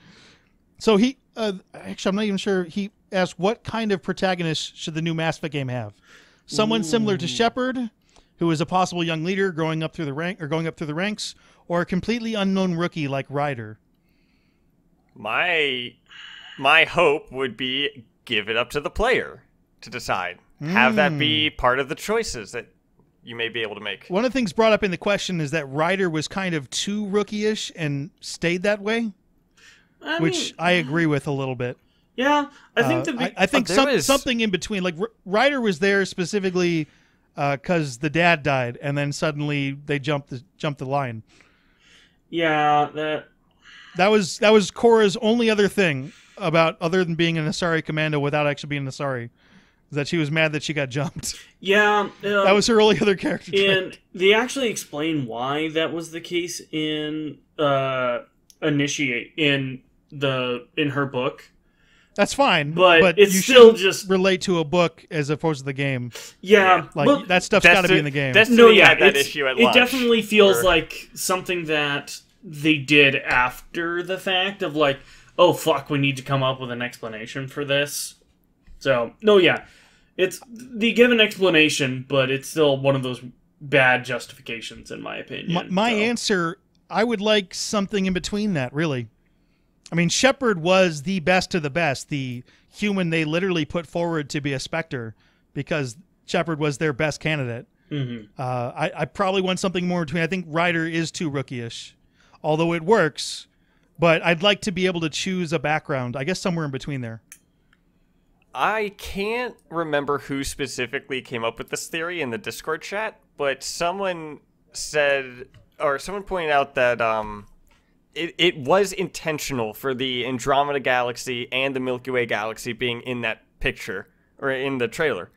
B: So he, actually, I'm not even sure. He asked, what kind of protagonist should the new Mass Effect game have? Someone similar to Shepard, who is a possible young leader going up through the ranks, or a completely unknown rookie like Ryder?
C: My hope would be give it up to the player to decide. Have that be part of the choices that you may be able to make.
B: One of the things brought up in the question is that Ryder was kind of too rookie-ish and stayed that way, which I agree with a little bit.
D: Yeah, I think
B: I think something in between. Like Ryder was there specifically because the dad died, and then suddenly they jumped the line.
D: Yeah,
B: that was Cora's only other thing other than being an Asari commando without actually being an Asari, that she was mad that she got jumped.
D: Yeah,
B: that was her only other character trait.
D: And they actually explain why that was the case in Initiate in her book.
B: That's fine,
D: but it's
B: you
D: still
B: should
D: just
B: relate to a book as opposed to the game.
D: Yeah,
B: like that stuff's got to be in the game.
C: Destiny had that issue at launch.
D: It definitely feels like something that they did after the fact of like, oh fuck, we need to come up with an explanation for this. So they give an explanation, but it's still one of those bad justifications in my opinion.
B: My answer, I would like something in between that, really. I mean, Shepard was the best of the best, the human they literally put forward to be a Spectre, because Shepard was their best candidate. I probably want something more in between. I think Ryder is too rookie-ish, although it works, but I'd like to be able to choose a background, I guess somewhere in between there.
C: I can't remember who specifically came up with this theory in the Discord chat, but someone pointed out that it was intentional for the Andromeda Galaxy and the Milky Way Galaxy being in that picture, or in the trailer.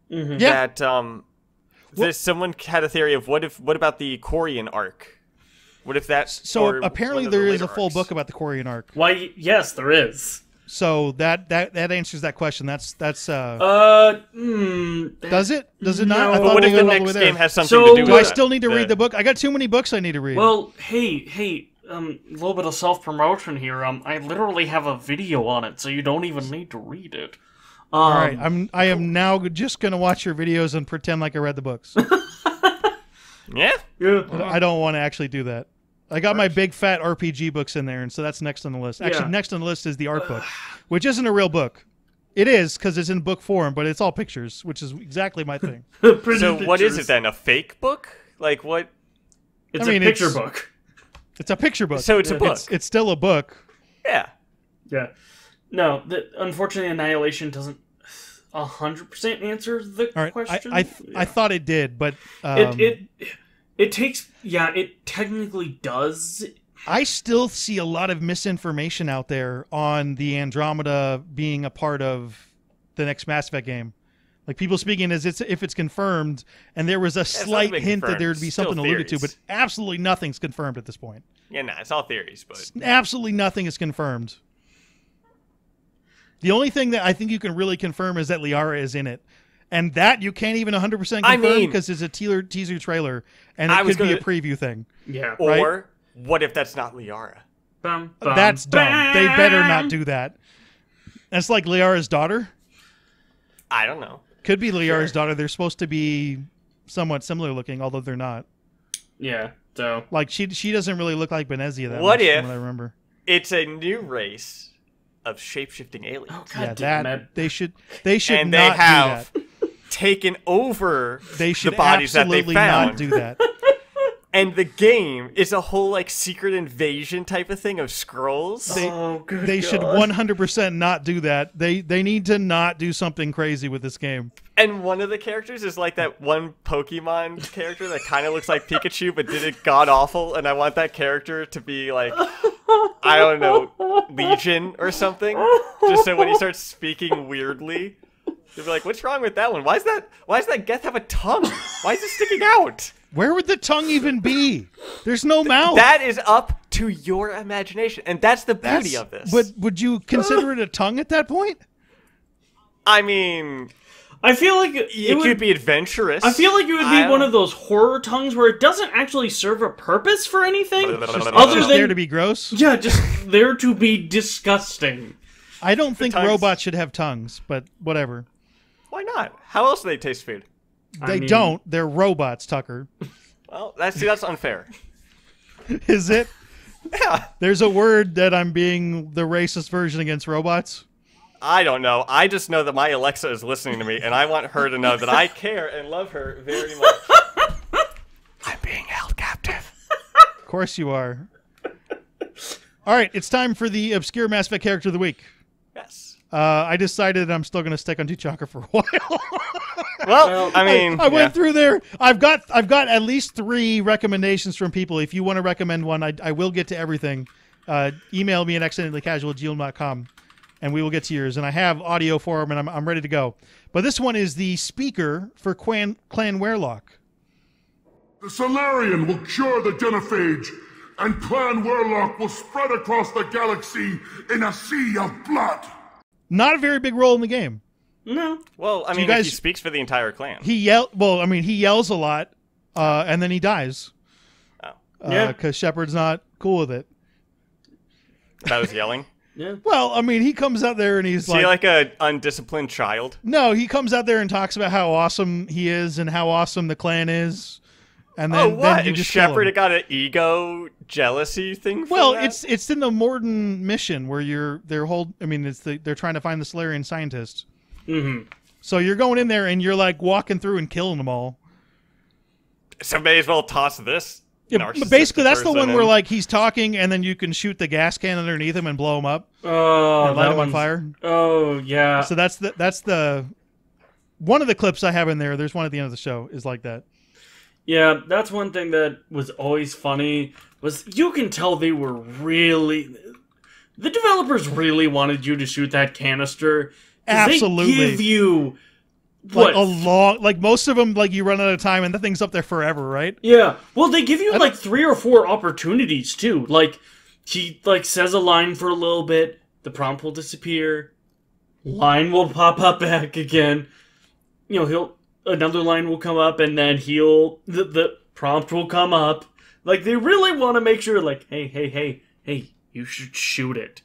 B: Yeah.
C: That someone had a theory of what about the Quarian arc? What if that's...
B: So apparently there is a full book about the Quarian arc.
D: Why, yes, there is.
B: So that answers that question. Does it? Does it not?
D: No.
B: I thought
C: What if the next game has something to do with
B: Do I
C: it?
B: still need to read the book? I got too many books I need to read.
D: Well, hey, a little bit of self-promotion here. I literally have a video on it, so you don't even need to read it.
B: All right, I am now just going to watch your videos and pretend like I read the books.
C: Yeah?
B: I don't want to actually do that. I got my big fat RPG books in there, and so that's next on the list. Actually, next on the list is the art book, which isn't a real book. It is, because it's in book form, but it's all pictures, which is exactly my thing.
C: So what is it then? A fake book? Like what?
D: It's a picture book.
B: It's a picture book.
C: So it's a book.
B: It's still a book.
C: Yeah.
D: Yeah. No, unfortunately, Annihilation doesn't 100% answer the question.
B: I thought it did, but...
D: It takes... Yeah, it technically does.
B: I still see a lot of misinformation out there on the Andromeda being a part of the next Mass Effect game. Like, people speaking as if it's confirmed, and there was a slight hint that there would be something alluded to, but absolutely nothing's confirmed at this point.
C: Yeah, it's all theories, but...
B: Absolutely nothing is confirmed. The only thing that I think you can really confirm is that Liara is in it. And that you can't even 100% confirm because it's a teaser trailer, and it could be a preview thing.
D: Yeah.
C: Or, what if that's not Liara?
B: That's dumb. They better not do that. That's like Liara's daughter?
C: I don't know.
B: Could be Liara's daughter. They're supposed to be somewhat similar looking, although they're not.
D: Yeah, so...
B: Like, she doesn't really look like Benezia that
C: what
B: much,
C: if
B: from what I remember.
C: It's a new race of shape-shifting aliens?
D: Oh, God damn it.
B: They should
C: and
B: not
C: they have
B: do that.
C: taken over
B: They should
C: the bodies that they
B: absolutely
C: found.
B: not do that.
C: And the game is a whole like secret invasion type of thing of scrolls.
B: They should 100% not do that. They need to not do something crazy with this game.
C: And one of the characters is like that one Pokemon character that kind of looks like Pikachu but did it god awful. And I want that character to be like, I don't know, Legion or something. Just so when he starts speaking weirdly, they'll be like, what's wrong with that one? Why does that Geth have a tongue? Why is it sticking out?
B: Where would the tongue even be? There's no mouth.
C: That is up to your imagination, and that's the beauty of this.
B: But would you consider it a tongue at that point?
C: I mean,
D: I feel like
C: it could be adventurous.
D: I feel like it would be one of those horror tongues where it doesn't actually serve a purpose for anything, other
B: Just
D: than
B: there to be gross.
D: Yeah, just there to be disgusting.
B: I don't think
C: tongues-
B: robots should have tongues, but whatever.
C: Why not? How else do they taste food?
B: They don't. They're robots, Tucker.
C: Well, that's unfair.
B: Is it?
C: Yeah.
B: There's a word that I'm being the racist version against robots.
C: I don't know. I just know that my Alexa is listening to me, and I want her to know that I care and love her very much. I'm being held captive.
B: Of course you are. All right, it's time for the obscure Mass Effect character of the week.
C: Yes.
B: I decided I'm still going to stick on Tuchanka for a while.
C: Well, I mean,
B: I went through there. I've got at least 3 recommendations from people. If you want to recommend one, I will get to everything. Email me at accidentallycasual@gmail.com, and we will get to yours. And I have audio for them, and I'm ready to go. But this one is the speaker for Clan Werelock.
E: The Solarian will cure the genophage, and Clan Werelock will spread across the galaxy in a sea of blood.
B: Not a very big role in the game.
D: No.
C: Well, I mean,
B: guys-
C: he speaks for the entire clan.
B: He yells a lot, and then he dies.
C: Oh,
D: Yeah.
B: Because Shepard's not cool with it.
C: that was yelling.
D: Yeah.
B: Well, I mean, he comes out there and he's
C: Is he like a undisciplined child?
B: no, he comes out there and talks about how awesome he is and how awesome the clan is. And then,
C: Oh, what?
B: then you
C: And
B: just kill
C: Shepard
B: him.
C: got an ego jealousy thing for
B: Well,
C: that?
B: it's in the Morden mission where they're trying to find the Solarian scientist.
D: Mm-hmm.
B: So you're going in there and you're like walking through and killing them all.
C: So may as well toss this.
B: Yeah,
C: narcissistic
B: basically, that's the
C: person
B: one where
C: in.
B: like he's talking and then you can shoot the gas can underneath him and blow him up
D: Oh,
B: and light
D: that
B: him on
D: one's-
B: fire.
D: Oh, yeah.
B: So that's the one of the clips I have in there. There's one at the end of the show is like that.
D: Yeah, that's one thing that was always funny, was you can tell they were really... The developers really wanted you to shoot that canister. 'cause
B: Absolutely.
D: They give you...
B: Like
D: What?
B: a long, like most of them, like you run out of time and the thing's up there forever, right?
D: Yeah. Well, they give you like 3 or 4 opportunities too. Like he like says a line for a little bit, the prompt will disappear, line will pop up back again. You know, another line will come up, and then the prompt will come up. Like they really want to make sure, like, hey, you should shoot it.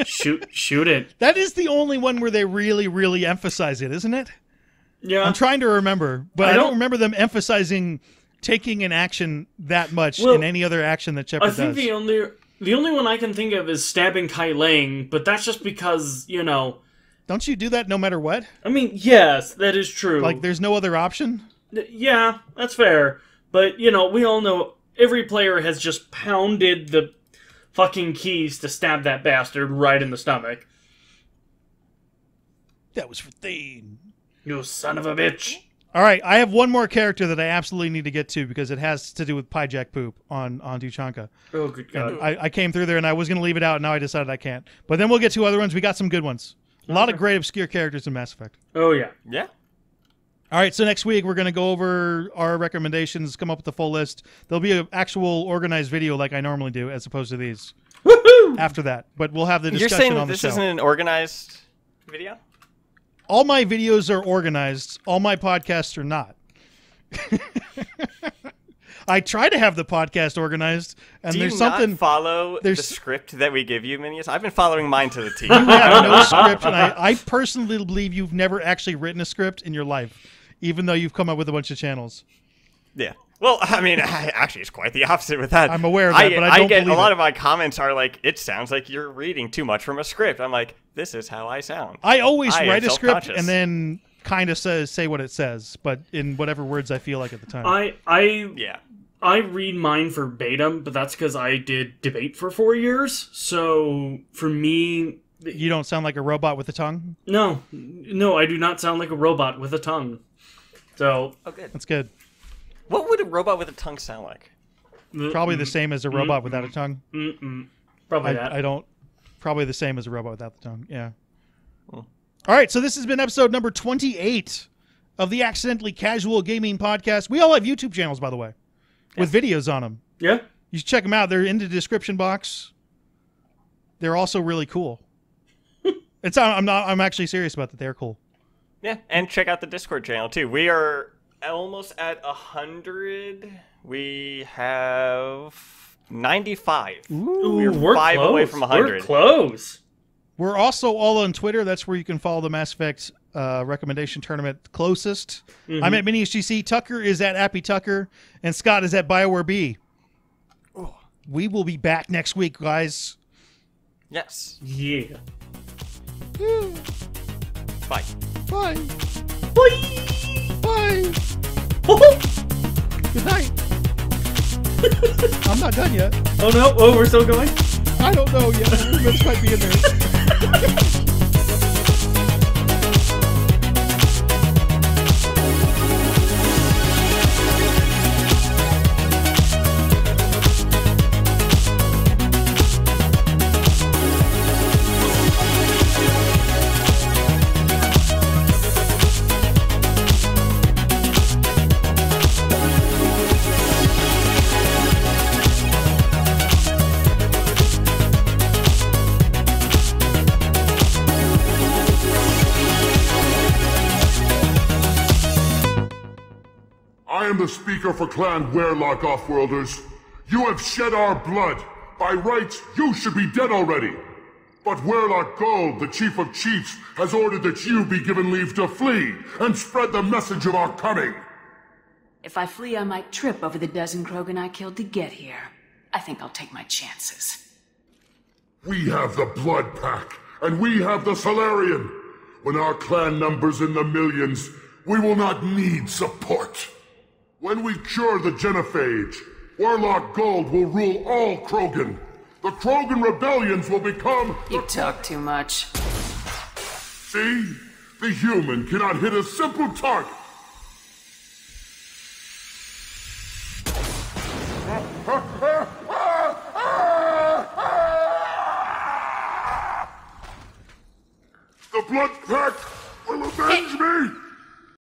D: shoot it.
B: That is the only one where they really, really emphasize it, isn't it?
D: Yeah.
B: I'm trying to remember, but I
D: I
B: don't
D: don't-
B: remember them emphasizing taking an action that much
D: Well,
B: in any other action that Shepard
D: I think
B: does.
D: the only one I can think of is stabbing Kai Lang, but that's just because, you know,
B: Don't you do that no matter what?
D: I mean, yes, that is true.
B: Like, there's no other option?
D: Yeah, that's fair. But, you know, we all know every player has just pounded the fucking keys to stab that bastard right in the stomach.
B: That was for Thane.
D: You son of a bitch.
B: All right, I have one more character that I absolutely need to get to because it has to do with Pyjack Poop on Tuchanka.
D: Oh, good God.
B: I came through there and I was going to leave it out, and now I decided I can't. But then we'll get to other ones. We got some good ones. A lot of great obscure characters in Mass Effect.
D: Oh, yeah.
C: Yeah.
B: All right, so next week we're going to go over our recommendations, come up with the full list. There'll be an actual organized video like I normally do, as opposed to these.
D: Woohoo!
B: After that, but we'll have the
C: You're
B: discussion
C: saying
B: on
C: that
B: the
C: this
B: show.
C: isn't an organized video?
B: All my videos are organized. All my podcasts are not. I try to have the podcast organized, and
C: Do you
B: there's something.
C: not follow
B: there's-
C: the script that we give you, Minius? I've been following mine to the T.
B: You have no script, and I personally believe you've never actually written a script in your life, even though you've come up with a bunch of channels.
C: Yeah. Well, I mean, actually, it's quite the opposite with that.
B: I'm aware of that, but I don't
C: get
B: believe
C: a lot
B: it.
C: of my comments are like, "It sounds like you're reading too much from a script." I'm like, "This is how I sound."
B: I always
C: I am
B: write a script
C: self-conscious.
B: and then kind of say what it says, but in whatever words I feel like at the time.
D: I
C: Yeah.
D: I read mine verbatim, but that's because I did debate for 4 years. So for me,
B: You don't sound like a robot with a tongue?
D: no, I do not sound like a robot with a tongue. So
C: Oh, good.
B: That's good.
C: What would a robot with a tongue sound like?
B: Probably the same as a robot without a tongue.
D: probably that.
B: I don't. Probably the same as a robot without the tongue. Yeah. All right. So this has been episode number 28 of the Accidentally Casual Gaming Podcast. We all have YouTube channels, by the way, with videos on them.
D: Yeah.
B: You should check them out. They're in the description box. They're also really cool. I'm actually serious about that. They're cool.
C: Yeah, and check out the Discord channel too. We are almost at 100. We have 95.
D: Ooh,
C: We're 5 away from 100.
D: We're close.
B: We're also all on Twitter. That's where you can follow the Mass Effect recommendation tournament closest. I'm at MiniSGC. Tucker is at Appy Tucker. And Scott is at BioWare B.
C: Oh.
B: We will be back next week, guys.
C: Yes.
D: Yeah.
C: Bye.
B: Bye.
D: Bye.
B: Bye. Good night. I'm not done yet.
D: Oh no! Oh, we're still going.
B: I don't know yet. This might be in there.
E: I am the speaker for Clan Werlock, Offworlders. You have shed our blood. By rights, you should be dead already. But Werlock Gold, the Chief of Chiefs, has ordered that you be given leave to flee and spread the message of our coming.
F: If I flee, I might trip over the dozen Krogan I killed to get here. I think I'll take my chances.
E: We have the Blood Pack, and we have the Solarian. When our clan numbers in the millions, we will not need support. When we cure the Genophage, Werlock Gold will rule all Krogan. The Krogan rebellions will become...
F: You talk too much.
E: See? The human cannot hit a simple target. The Blood Pack will avenge me!